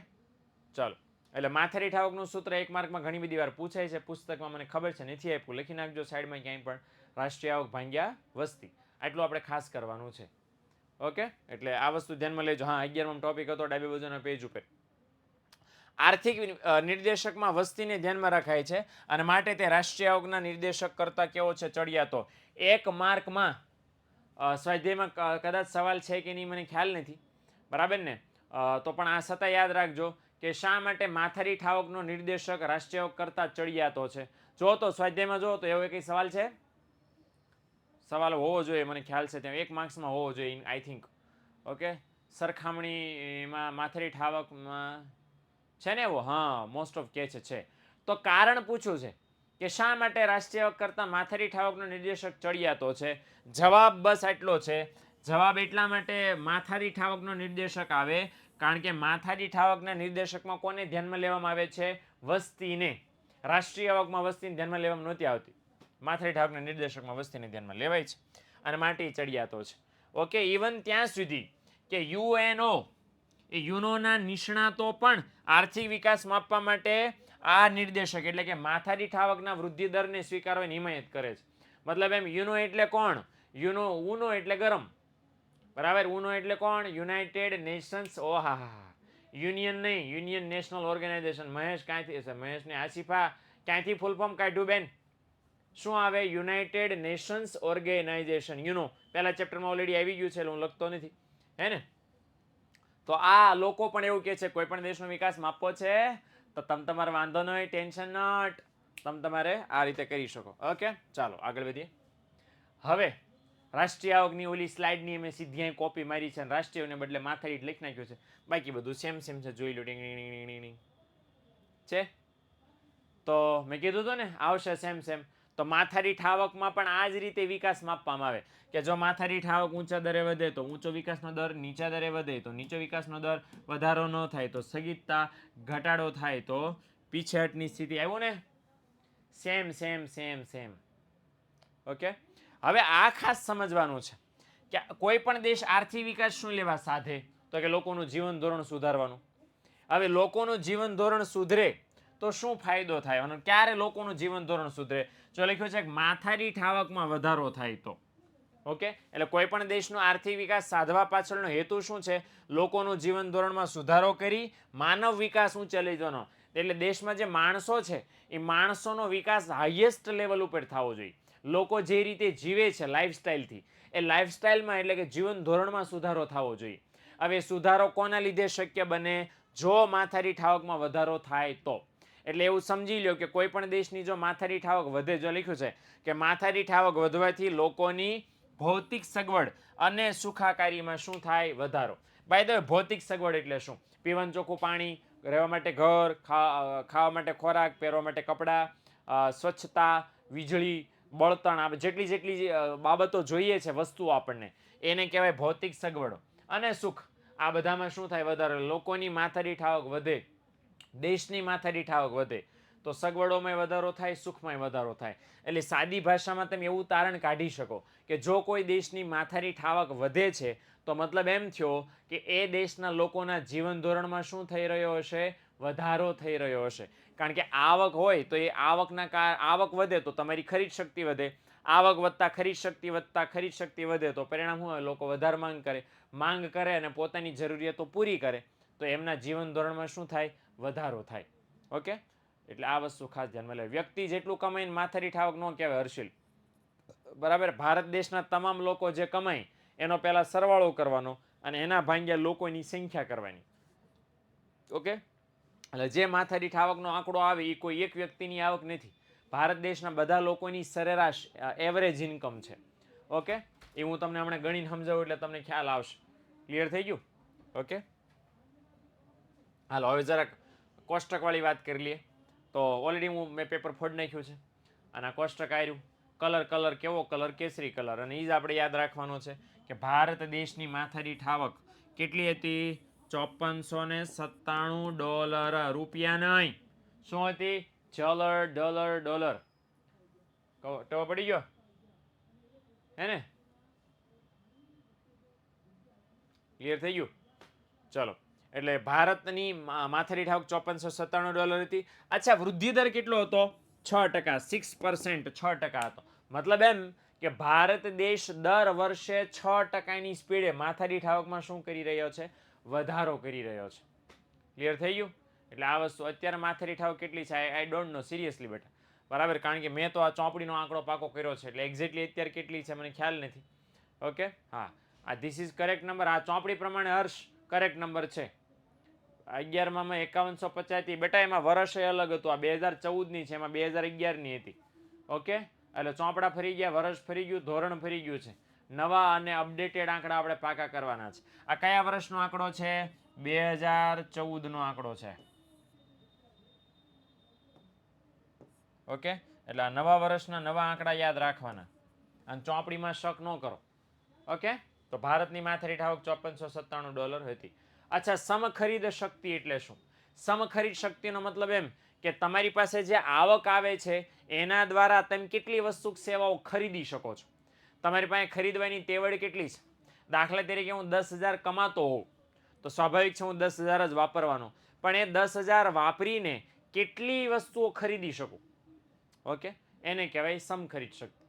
[SPEAKER 1] ચાલો. એટલે માથાદીઠ આવકનું સૂત્ર 1 માર્કમાં ઘણી બધી વાર પૂછાય છે. પુસ્તકમાં મને ખબર છે નથી આપ્યું, લખી નાખજો સાઈડમાં ક્યાંય પણ. રાષ્ટ્રીય આવક ભાગ્યા વસ્તી, આટલું આપણે ખાસ કરવાનું છે. ઓકે, એટલે આ વસ્તુ ધ્યાનમાં લેજો. હા, 11મો ટોપિક હતો ડાબી બાજુના પેજ ઉપર. આર્થિક નિર્દેશકમાં વસ્તીને ધ્યાનમાં રખાય છે અને માટે તે રાષ્ટ્રીય આવકના નિર્દેશક કરતા કેવો છે? ચડિયાતો. 1 માર્કમાં સ્વાધ્યાયમાં કદાચ સવાલ છે કે નહીં મને ખ્યાલ નથી, બરાબર ને? તો પણ આ છતાં યાદ રાખજો કે શા માટે માથાદીઠ આવકનો નિર્દેશક રાષ્ટ્રીય આવક કરતા ચડિયાતો છે. જો તો સ્વાધ્યાયમાં જો તો એવો કંઈ સવાલ છે? સવાલ હોવો જોઈએ, મને ખ્યાલ છે ત્યાં 1 માર્ક્સમાં હોવો જોઈએ આઈ થિંક. ઓકે, સરખામણીમાં માથાદીઠ આવકમાં છે ને એવો? હા, મોસ્ટ ઓફ કે છે. તો કારણ પૂછ્યું છે કે શા માટે રાષ્ટ્રીય આવક કરતાં માથાદીઠ આવકનો નિર્દેશક ચડિયાતો છે. જવાબ બસ આટલો છે. જવાબ એટલા માટે માથાદીઠ આવકનો નિર્દેશક આવે કારણ કે માથાદીઠ આવકના નિર્દેશકમાં કોને ધ્યાનમાં લેવામાં આવે છે? વસ્તીને. રાષ્ટ્રીય આવકમાં વસ્તીને ધ્યાનમાં લેવામાં નહોતી આવતી, માથાદીઠ આવકના નિર્દેશકમાં વસ્તીને ધ્યાનમાં લેવાય છે અને માટે ચડિયાતો છે. ઓકે, ઇવન ત્યાં સુધી કે યુએનઓ, એ યુનોના નિષ્ણાતો પણ આર્થિક વિકાસ માપવા માટે આ નિર્દેશક એટલે કે માથાદીઠ આવકના વૃદ્ધિ દરને સ્વીકારવાની હિમાયત કરે છે. મતલબ એમ, યુનો એટલે કોણ? ઉનો એટલે ગરમ, બરાબર? ઉનો એટલે કોણ? United Nations. યુનિયન નહીં, યુનિયન નેશનલ ઓર્ગેનાઇઝેશન. મહેશ ક્યાંથી હશે? મહેશને આસિફા ક્યાંથી ફૂલ ફોર્મ કાઢ્યું બેન? શું આવે? United Nations Organisation. પહેલા ચેપ્ટરમાં ઓલરેડી આવી ગયું છે એટલે હું લખતો નથી, હે ને? તો આ લોકો પણ એવું કહે છે કોઈ પણ દેશનો વિકાસ માપવો છે તો તમારે વાંધો નહીં, ટેન્શન નટ, તમારે આ રીતે કરી શકો. ઓકે, ચાલો આગળ વધીએ. હવે રાષ્ટ્રીય આવકની ઓલી સ્લાઇડની મેં સીધી અહીં કોપી મારી છે અને રાષ્ટ્રીયને બદલે માથાદીઠ લખી નાખ્યું છે. બાકી બધું સેમ સેમ છે, જોઈ લો. છે તો મેં કીધું હતું ને આવશે સેમ સેમ. તો માથાદીઠ આવકમાં પણ આ જ રીતે વિકાસ માપવામાં આવે કે જો માથાદીઠ આવક ઊંચા દરે વધે તો ઊંચો વિકાસનો દર, નીચા દરે વધે તો નીચો વિકાસનો દર, વધારો ન થાય તો સ્થગિતતા, ઘટાડો થાય તો પીછેહટની સ્થિતિ. આવ્યું ને? Same same same same. Okay, હવે આ ખાસ સમજવાનું છે કે કોઈ પણ દેશ આર્થિક વિકાસ શું લેવા સાધે તો કે લોકોનું જીવન ધોરણ સુધારવાનું. હવે લોકોનું જીવન ધોરણ સુધરે તો શું ફાયદો થાય અને ક્યારે લોકોનું જીવન ધોરણ સુધરે? જો લખ્યું છે કે માથાદીઠ આવકમાં વધારો થાય તો. ઓકે, એટલે કોઈ પણ દેશનો આર્થિક વિકાસ સાધવા પાછળનો હેતુ શું છે? લોકોનું જીવન ધોરણમાં સુધારો કરી માનવ વિકાસ ઊંચે લઈ જવાનો. એટલે દેશમાં જે માણસો છે એ માણસોનો વિકાસ હાઈએસ્ટ લેવલ ઉપર થવો જોઈએ. લોકો જે રીતે જીવે છે લાઈફસ્ટાઈલથી, એ લાઈફસ્ટાઈલમાં એટલે કે જીવન ધોરણમાં સુધારો થવો જોઈએ. હવે સુધારો કોના લીધે શક્ય બને? જો માથાદીઠ આવકમાં વધારો થાય તો. એટલે એવું સમજી લો કે કોઈ પણ દેશની જો માથાદીઠ આવક વધે, જો લખ્યું છે કે માથાદીઠ આવક વધવાથી લોકોની ભૌતિક સગવડ અને સુખાકારીમાં શું થાય? વધારો. બાય ધ વે, ભૌતિક સગવડ એટલે શું? પીવાનું ચોખ્ખું પાણી, રહેવા માટે ઘર, ખાવા માટે ખોરાક, પહેરવા માટે કપડાં, સ્વચ્છતા, વીજળી, બળતણ, આ જેટલી બાબતો જોઈએ છે વસ્તુઓ આપણને, એને કહેવાય ભૌતિક સગવડો. અને સુખ, આ બધામાં શું થાય? વધારો. લોકોની માથાદીઠ આવક વધે, દેશની માથાદીઠ આવક વધે તો સગવડોમાં વધારો થાય, સુખમાં વધારો થાય. એટલે સાદી ભાષામાં તમે એવું તારણ કાઢી શકો કે જો કોઈ દેશની માથાદીઠ આવક વધે છે તો મતલબ એમ થયો કે એ દેશના લોકોના જીવન ધોરણમાં શું થઈ રહ્યો હશે? વધારો થઈ રહ્યો હશે. કારણ કે આવક હોય તો એ આવક વધે તો તમારી ખરીદ શક્તિ વધે. આવક વધતા ખરીદ શક્તિ વધે તો પરિણામ શું હોય? લોકો વધારે માંગ કરે અને પોતાની જરૂરિયાતો પૂરી કરે તો એમના જીવન ધોરણમાં શું થાય? વધારો થાય. ઓકે, એટલે આ વસ્તુ ખાસ ધ્યાનમાં લે. વ્યક્તિ જેટલું કમાઈને માથાદીઠ આવક ન કહેવાય હર્ષિલ, બરાબર? ભારત દેશના તમામ લોકો જે કમાય એનો પહેલા સરવાળો કરવાનો અને એના ભાગ્યા લોકોની સંખ્યા કરવાની. ઓકે, એટલે જે માથાદીઠ આવકનો આંકડો આવે એ કોઈ એક વ્યક્તિની આવક નથી. ભારત દેશના બધા લોકોની સરેરાશ એવરેજ ઇન્કમ છે. ઓકે, એ હું તમને હમણાં ગણીને સમજાવું એટલે તમને ખ્યાલ આવશે. ક્લિયર થઈ ગયું? ઓકે, હાલો હવે જરાક કોષ્ટકવાળી વાત કરી લઈએ. તો ઓલરેડી મેં પેપર ફોડી નાખ્યું છે અને આ કોષ્ટક આવ્યું. કલર કેવો કલર? કેસરી કલર. અને એ જ આપણે યાદ રાખવાનો છે કે ભારત દેશની માથાદીઠ આવક કેટલી હતી? $5497. રૂપિયા નહીં. શું હતી? ડોલર. ટવો પડી ગયો હે ને? ક્લિયર થઈ ગયું? ચલો, એટલે ભારતની માથાદીઠ આવક $5497 હતી. અચ્છા, વૃદ્ધિ દર કેટલો હતો? 6%, 6%, 6% હતો. મતલબ એમ કે ભારત દેશ દર વર્ષે 6%ની સ્પીડે માથાદીઠ આવકમાં શું કરી રહ્યો છે? વધારો કરી રહ્યો છે. ક્લિયર થઈ ગયું? એટલે આ વસ્તુ અત્યારે માથાદીઠ આવક કેટલી છે આઈ ડોન્ટ નો, સિરિયસલી બેટા, બરાબર? કારણ કે મેં તો આ ચોપડીનો આંકડો પાકો કર્યો છે એટલે એક્ઝેક્ટલી અત્યારે કેટલી છે મને ખ્યાલ નથી. ઓકે, હા, આ ધીસ ઇઝ કરેક્ટ નંબર. આ ચોપડી પ્રમાણે હર્ષ કરેક્ટ નંબર છે. 11માં 5150 બેટા, એમાં વર્ષ અલગ હતું. આ 2014ની છે, એમાં 2011ની હતી. ઓકે, એટલે ચોપડા ફરી ગયા, વર્ષ ફરી ગયું, ધોરણ ફરી ગયું છે. નવા અને અપડેટેડ આંકડા આપણે પાકા કરવાના છે. આ કયા વર્ષનો આંકડો છે? 2014નો આંકડો છે. ઓકે, એટલે આ નવા વર્ષના નવા આંકડા યાદ રાખવાના અને ચોપડીમાં શક ન કરો. ઓકે, તો ભારતની માથાદીઠ આવક $5497 હતી. અચ્છા, સમખરીદ શક્તિ એટલે શું? સમખરીદ શક્તિનો મતલબ એમ કે તમારી પાસે જે આવક આવે છે એના દ્વારા તમે કેટલી વસ્તુ સેવાઓ ખરીદી શકો છો. તમારી પાસે ખરીદવાની તેવડ કેટલી છે? દાખલા તરીકે હું 10,000 કમાતો હોઉં તો સ્વાભાવિક છે હું 10,000 જ વાપરવાનો, પણ એ 10,000 વાપરીને કેટલી વસ્તુઓ ખરીદી શકું? ઓકે, એને કહેવાય સમખરીદ શક્તિ.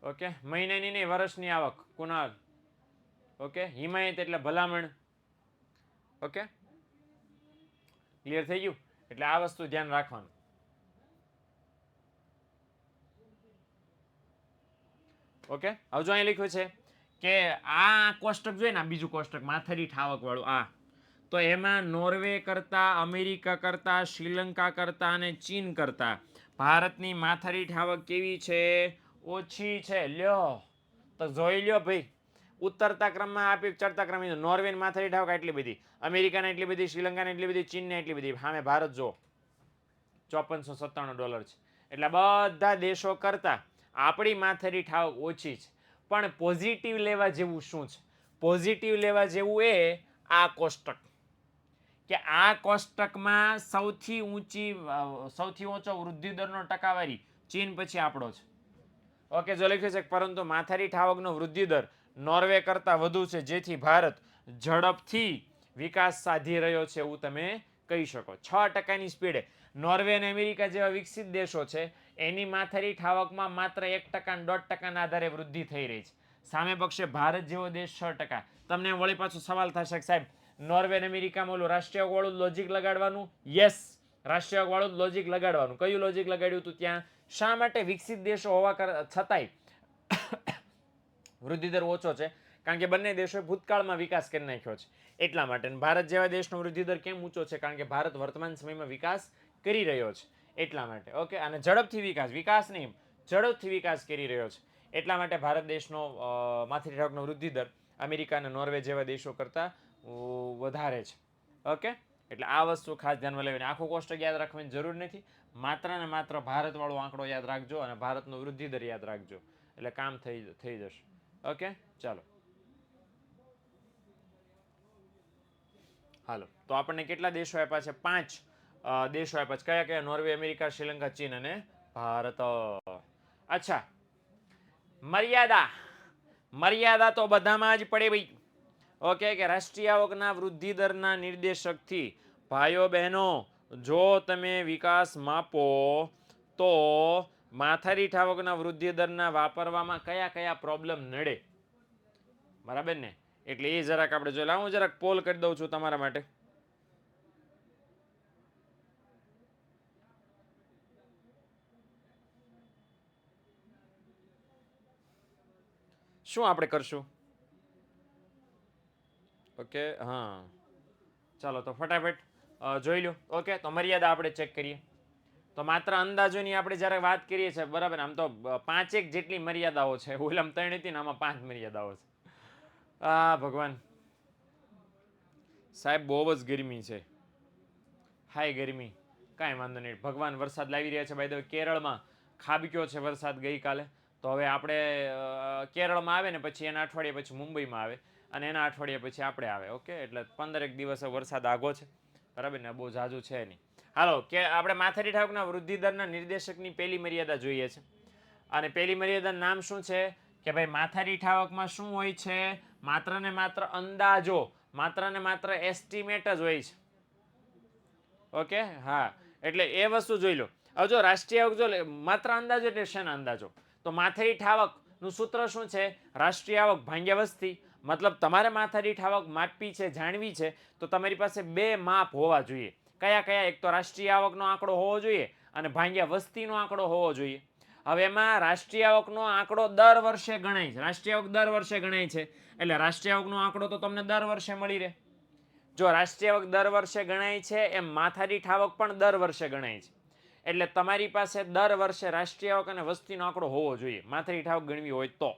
[SPEAKER 1] ઓકે, મહિનાની નહીં, વર્ષની આવક. કુનાલ? ઓકે, હિમાયત એટલે ભલામણ. ઓકે, ક્લિયર થઈ ગયું? એટલે આ વસ્તુ ધ્યાન રાખવાનું. ઓકે, હવે જો અહીં લખ્યું છે કે આ કોષ્ટક જોઈએ ને, આ બીજું કોષ્ટક માથાદીઠ આવક વાળું, આ તો એમાં નોર્વે કરતા, અમેરિકા કરતા, શ્રીલંકા કરતા અને ચીન કરતા ભારતની માથાદીઠ આવક કેવી છે? ઓછી છે. લ્યો તો જોઈ લ્યો ભાઈ, ઉતરતા ક્રમમાં આપી, ચડતા ક્રમમાં નોર્વે માથાદીઠ આવક એટલી બધી, અમેરિકાને એટલી બધી, શ્રીલંકાને એટલી બધી, ચીનને એટલી બધી, સામે ભારત જો $5497 છે. એટલે બધા દેશો કરતા આપણી માથાદીઠ આવક ઓછી છે. પણ પોઝિટિવ લેવા જેવું શું છે? પોઝિટિવ લેવા જેવું એ આ કોષ્ટક, કે આ કોષ્ટકમાં સૌથી ઊંચો વૃદ્ધિ દરનો ટકાવારી ચીન પછી આપણો છે. ઓકે, જો લખ્યું છે પરંતુ માથાદીઠ આવકનો વૃદ્ધિ દર નોર્વે કરતા વધુ છે, જેથી ભારત ઝડપથી વિકાસ સાધી રહ્યો છે એવું તમે કહી શકો. 6%ની સ્પીડે નોર્વે અને અમેરિકા જેવા વિકસિત દેશો છે એની માથાદીઠ આવકમાં માત્ર 1% અને 1.5%ના આધારે વૃદ્ધિ થઈ રહી છે. સામે પક્ષે ભારત જેવો દેશ 6%. તમને વળી પાછો સવાલ થશે કે સાહેબ નોર્વે અને અમેરિકામાં ઓલું રાષ્ટ્રીય વાળું લોજિક લગાડવાનું? યસ, રાષ્ટ્રીય વાળું લોજિક લગાડવાનું. કયું લોજિક લગાડ્યું હતું ત્યાં? શા માટે વિકસિત દેશો હોવા છતાંય વૃદ્ધિદર ઓછો છે? કારણ કે બંને દેશોએ ભૂતકાળમાં વિકાસ કરી નાખ્યો છે એટલા માટે. ભારત જેવા દેશનો વૃદ્ધિદર કેમ ઊંચો છે? કારણ કે ભારત વર્તમાન સમયમાં વિકાસ કરી રહ્યો છે એટલા માટે. ઓકે, અને ઝડપથી વિકાસ નહીં, ઝડપથી વિકાસ કરી રહ્યો છે એટલા માટે ભારત દેશનો માથાદીઠ આવકનો વૃદ્ધિદર અમેરિકા અને નોર્વે જેવા દેશો કરતાં વધારે છે. ઓકે, એટલે આ વસ્તુ ખાસ ધ્યાનમાં લેવાની. આખું કોષ્ટક યાદ રાખવાની જરૂર નથી, માત્ર ને માત્ર ભારતવાળો આંકડો યાદ રાખજો અને ભારતનો વૃદ્ધિદર યાદ રાખજો, એટલે કામ થઈ જશે. ઓકે, ચાલો હાલો. તો આપણને કેટલા દેશો આપ્યા છે? 5 દેશો આપ્યા છે. કયા કયા? નોર્વે, અમેરિકા, શ્રીલંકા, ચીન અને ભારત. અચ્છા, મર્યાદા તો બધામાં જ પડે ભાઈ. ઓકે, કે રાષ્ટ્રીય આવકના વૃદ્ધિ દરના નિર્દેશકથી ભાઈઓ બહેનો જો તમે વિકાસ માપો તો માથાદીઠ આવકના વૃદ્ધિ દરના વાપરવામાં કયા કયા પ્રોબ્લેમ નડે, બરાબર ને? એટલે એ જરાક આપણે જોઈ. હું જરાક પોલ કરી દઉં છું તમારા માટે. શું આપણે કરશું? ઓકે, હા, ચાલો તો ફટાફટ જોઈ લો. ઓકે, તો મર્યાદા આપણે ચેક કરીએ. તો માત્ર અંદાજોની આપણે જ્યારે વાત કરીએ છીએ, બરાબર, આમ તો 5 જેટલી મર્યાદાઓ છે. ઓલામ 3 હતી ને, આમાં 5 મર્યાદાઓ છે. ભગવાન સાહેબ, બહુ જ ગરમી છે. હાય ગરમી, કાંઈ વાંધો નહીં. ભગવાન વરસાદ લાવી રહ્યા છે. ભાઈ તો કેરળમાં ખાબક્યો છે વરસાદ ગઈકાલે. તો હવે આપણે કેરળમાં આવે ને પછી એના અઠવાડિયા પછી મુંબઈમાં આવે અને એના અઠવાડિયા પછી આપણે આવે. ઓકે, એટલે 15 દિવસે વરસાદ આગો છે, બરાબર ને? બહુ ઝાઝું છે નહીં. હાલો, કે આપણે માથાદીઠ આવકના વૃદ્ધિ દરના નિર્દેશકની પહેલી મર્યાદા જોઈએ છે. અને પહેલી મર્યાદાનું નામ શું છે? કે ભાઈ માથાદીઠ આવકમાં શું હોય છે? માત્ર ને માત્ર અંદાજો, માત્ર ને માત્ર એસ્ટિમેટ જ હોય છે. ઓકે, હા, એટલે એ વસ્તુ જોઈ લો. હવે જો રાષ્ટ્રીય આવક જો માત્ર અંદાજો એટલે શેના અંદાજો? તો માથાદીઠ આવકનું સૂત્ર શું છે? રાષ્ટ્રીય આવક ભાગ્યા વસ્તી. મતલબ તમારે માથાદીઠ આવક માપવી છે, જાણવી છે, તો તમારી પાસે 2 માપ હોવા જોઈએ. કયા કયા? એક તો રાષ્ટ્રીય આવકનો આંકડો હોવો જોઈએ અને ભાગ્યા વસ્તીનો આંકડો હોવો જોઈએ. હવે એમાં રાષ્ટ્રીય આવકનો આંકડો દર વર્ષે ગણાય છે. રાષ્ટ્રીય આવક દર વર્ષે ગણાય છે એટલે રાષ્ટ્રીય આવકનો આંકડો તો તમને દર વર્ષે મળી રહે. જો રાષ્ટ્રીય આવક દર વર્ષે ગણાય છે એમ માથાદીઠ આવક પણ દર વર્ષે ગણાય છે. એટલે તમારી પાસે દર વર્ષે રાષ્ટ્રીય આવક અને વસ્તીનો આંકડો હોવો જોઈએ માથાદીઠ આવક ગણવી હોય તો.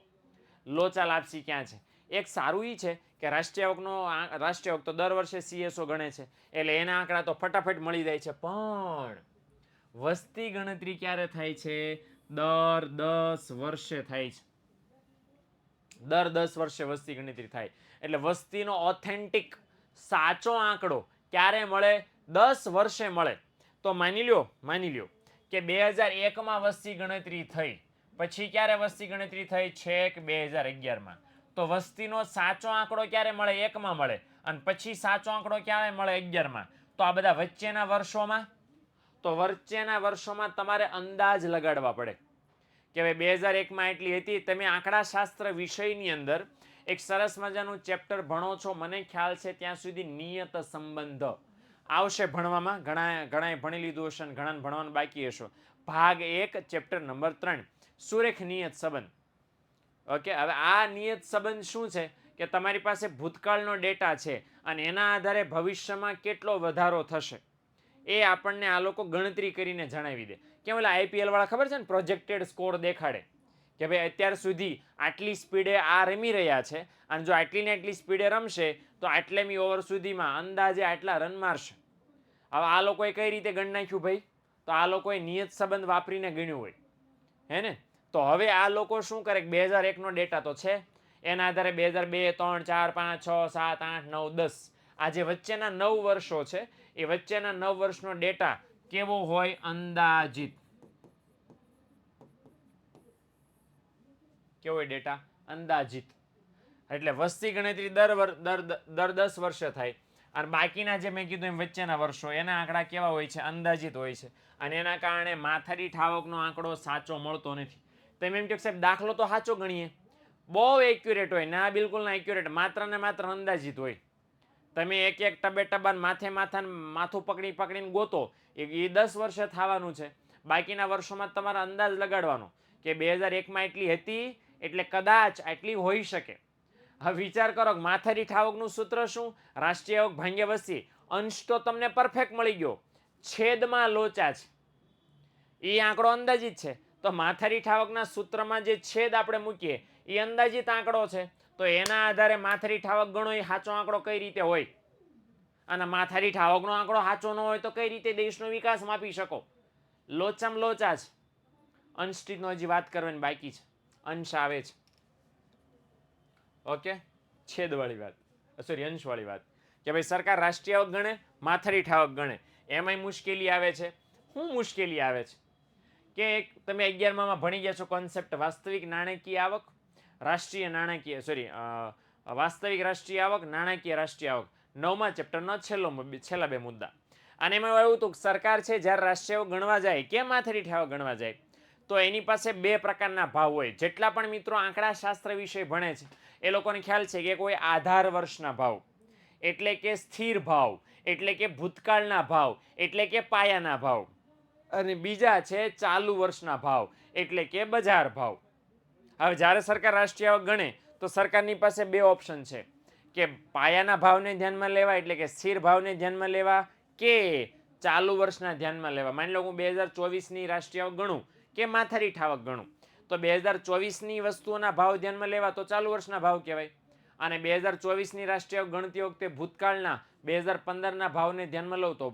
[SPEAKER 1] લોચા લાપસી ક્યાં છે? એક સારું એ છે કે રાષ્ટ્રીય આવક તો દર વર્ષે CSO ગણે છે એટલે એના આંકડા તો ફટાફટ મળી જાય છે. પણ વસ્તી ગણતરી ક્યારે થાય છે? દર 10 વર્ષે થાય છે. દર 10 વર્ષે વસ્તી ગણતરી થાય. એટલે વસ્તીનો ઓથેન્ટિક સાચો આંકડો ક્યારે મળે? 10 વર્ષે મળે. તો માની લ્યો કે 2001માં વસ્તી ગણતરી થઈ, પછી ક્યારે વસ્તી ગણતરી થઈ? છેક 2011માં. તો વસ્તીનો સાચો આંકડો ક્યારે મળે? 1માં મળે. અને પછી સાચો આંકડો ક્યારે મળે? 11માં. તો આ બધા વચ્ચેના વર્ષોમાં, તો વચ્ચેના વર્ષોમાં તમારે અંદાજ લગાડવા પડે કે ભાઈ 2001માં એટલી હતી. તમે આંકડાશાસ્ત્ર વિષયની અંદર એક સરસ મજાનું ચેપ્ટર ભણો છો, મને ખ્યાલ છે ત્યાં સુધી નિયત સંબંધ આવશે ભણવામાં. ઘણાએ ભણી લીધું હશે અને ઘણાને ભણવાનું બાકી હશે. ભાગ 1 ચેપ્ટર નંબર 3 સુરેખ નિયત સંબંધ. ઓકે, હવે આ નિયત સંબંધ શું છે કે તમારી પાસે ભૂતકાળનો ડેટા છે અને એના આધારે ભવિષ્યમાં કેટલો વધારો થશે એ આપણને આ લોકો ગણતરી કરીને જણાવી દે. કેમ ઓલા આઈપીએલ વાળા ખબર છે ને, પ્રોજેક્ટેડ સ્કોર દેખાડે કે ભાઈ અત્યાર સુધી આટલી સ્પીડે આ રમી રહ્યા છે અને જો આટલી ને આટલી સ્પીડે રમશે તો આટલેમી ઓવર સુધીમાં અંદાજે આટલા રન મારશે. હવે આ લોકોએ કઈ રીતે ગણી નાખ્યું ભાઈ? તો આ લોકોએ નિયત સંબંધ વાપરીને ગણ્યું હોય, હે ને? તો હવે આ લોકો શું કરે, 2001નો ડેટા તો છે, એના આધારે 2002, 3, 4, 5, 6, 7, 8, 9, 10 આ જે વચ્ચેના 9 વર્ષો છે એ વચ્ચેના 9 વર્ષનો ડેટા કેવો હોય? અંદાજિત. કેવો હોય ડેટા? અંદાજિત. એટલે વસ્તી ગણતરી દર 10 વર્ષે થાય અને બાકીના જે મેં કીધું એમ વચ્ચેના વર્ષો એના આંકડા કેવા હોય છે? અંદાજિત હોય છે. અને એના કારણે માથાદીઠ આવકનો આંકડો સાચો મળતો નથી. તમે એમ કહો સાહેબ દાખલો તો સાચો ગણીએ, બહુ એક્યુરેટ હોય ના, બિલકુલ ના એક્યુરેટ, માત્ર ને માત્ર અંદાજિત હોય. તમે એક એક ટબે ટબાન માથું પકડીને ગોતો એ 10 વર્ષે થવાનું છે. બાકીના વર્ષોમાં તમારે અંદાજ લગાડવાનો કે 2001માં એટલી હતી એટલે કદાચ આટલી હોઈ શકે. હવે વિચાર કરો, માથાદીઠ આવકનું સૂત્ર શું? રાષ્ટ્રીય આવક ભાગ્યા વસ્તી. અંશ તો તમને પરફેક્ટ મળી ગયો, છેદમાં લોચા છે, એ આંકડો અંદાજિત છે. તો માથાદીઠ આવકના સૂત્રમાં જે છેદ આપણે મૂકીએ એ અંદાજિત આંકડો છે. તો એના આધારે માથાદીઠ આવક ગણો એ સાચો આંકડો કઈ રીતે હોય? અને માથાદીઠ આવકનો આંકડો સાચો ન હોય તો કઈ રીતે દેશનો વિકાસ માપી શકો? લોચામાં લોચા છે. અંશનો હજી વાત કરવાની બાકી છે, અંશ આવે છે. ઓકે, છેદવાળી વાત, સોરી અંશવાળી વાત કે ભાઈ સરકાર રાષ્ટ્રીય આવક ગણે, માથાદીઠ આવક ગણે, એમાંય મુશ્કેલી આવે છે. શું મુશ્કેલી આવે છે? કે તમે 11માં ભણી ગયા છો કોન્સેપ્ટ વાસ્તવિક નાણાકીય આવક, રાષ્ટ્રીય નાણાકીય વાસ્તવિક રાષ્ટ્રીય આવક, નાણાકીય રાષ્ટ્રીય આવક, 9મા ચેપ્ટરનો છેલ્લા 2 મુદ્દા. અને એમાં એવું હતું કે સરકાર છે જ્યારે રાષ્ટ્રીય આવક ગણવા જાય કે માથાદીઠ આવક ગણવા જાય તો એની પાસે 2 પ્રકારના ભાવ હોય. જેટલા પણ મિત્રો આંકડા શાસ્ત્ર વિશે ભણે છે એ લોકોને ખ્યાલ છે કે કોઈ આધાર વર્ષના ભાવ એટલે કે સ્થિર ભાવ એટલે કે ભૂતકાળના ભાવ એટલે કે પાયાના ભાવ, અને બીજા છે ચાલુ વર્ષના ભાવ એટલે કે બજાર ભાવ. હવે જ્યારે સરકાર રાષ્ટ્રીય આવક ગણે તો સરકારની પાસે 2 ઓપ્શન છે કે પાયાના ભાવને ધ્યાનમાં લેવા એટલે કે સ્થિર ભાવને ધ્યાનમાં લેવા કે ચાલુ વર્ષના ધ્યાનમાં લેવા. માની લો હું 2024ની રાષ્ટ્રીય આવક ગણું કે માથાદીઠ આવક ગણું તો 2024ની વસ્તુઓના ભાવ ધ્યાનમાં લેવા તો ચાલુ વર્ષના ભાવ કહેવાય, અને 2024ની રાષ્ટ્રીય આવક ગણતી વખતે ભૂતકાળના 2015ના ભાવને ધ્યાનમાં લો તો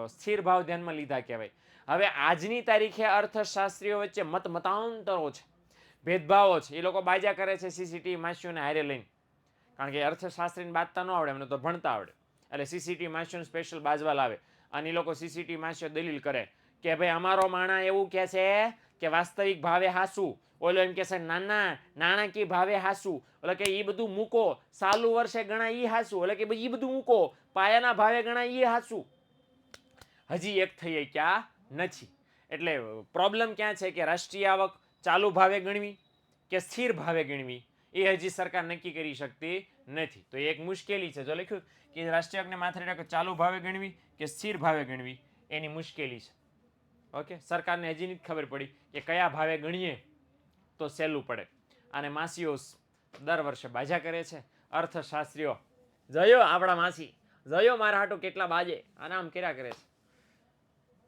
[SPEAKER 1] સ્થિર ભાવ ધ્યાનમાં લીધા કહેવાય. હવે આજની તારીખે અર્થશાસ્ત્રીઓ વચ્ચે મતાંતરો છે, ભેદભાવો છે. એ લોકો બાજા કરે છે સીસીટીવી માસીઓને હારે લઈને, કારણ કે અર્થશાસ્ત્રીને બાજતા ન આવડે, એમને તો ભણતા આવડે. એટલે સીસીટીવી માસીઓને સ્પેશિયલ બાજવા લાવે અને એ લોકો સીસીટીવી માસીઓ દલીલ કરે કે ભાઈ અમારો માણા એવું કહે છે કે વાસ્તવિક ભાવે હાસું, ઓલો એમ કહે છે નાના નાણાકીય ભાવે હાસું, એટલે કે એ બધું મૂકો, ચાલુ વર્ષે ગણાય એ હાસું, એટલે કે એ બધું મૂકો, પાયાના ભાવે ગણાય એ હાસું. હજી એક થઈ ક્યાં નથી. એટલે પ્રોબ્લેમ ક્યાં છે કે રાષ્ટ્રીય આવક ચાલુ ભાવે ગણવી કે સ્થિર ભાવે ગણવી એ હજી સરકાર નક્કી કરી શકતી નથી. તો એક મુશ્કેલી છે. જો લખ્યું કે રાષ્ટ્રીય આવકને માથાદીઠ ચાલુ ભાવે ગણવી કે સ્થિર ભાવે ગણવી, એની મુશ્કેલી છે. ઓકે, સરકારને હજી નથી ખબર પડી કે કયા ભાવે ગણીએ તો સહેલું પડે. અને માસીઓ દર વર્ષે બાજા કરે છે, અર્થશાસ્ત્રીઓ જયો આપણા માસી જયો મારા હાટું કેટલા બાજે આનામ કર્યા કરે છે.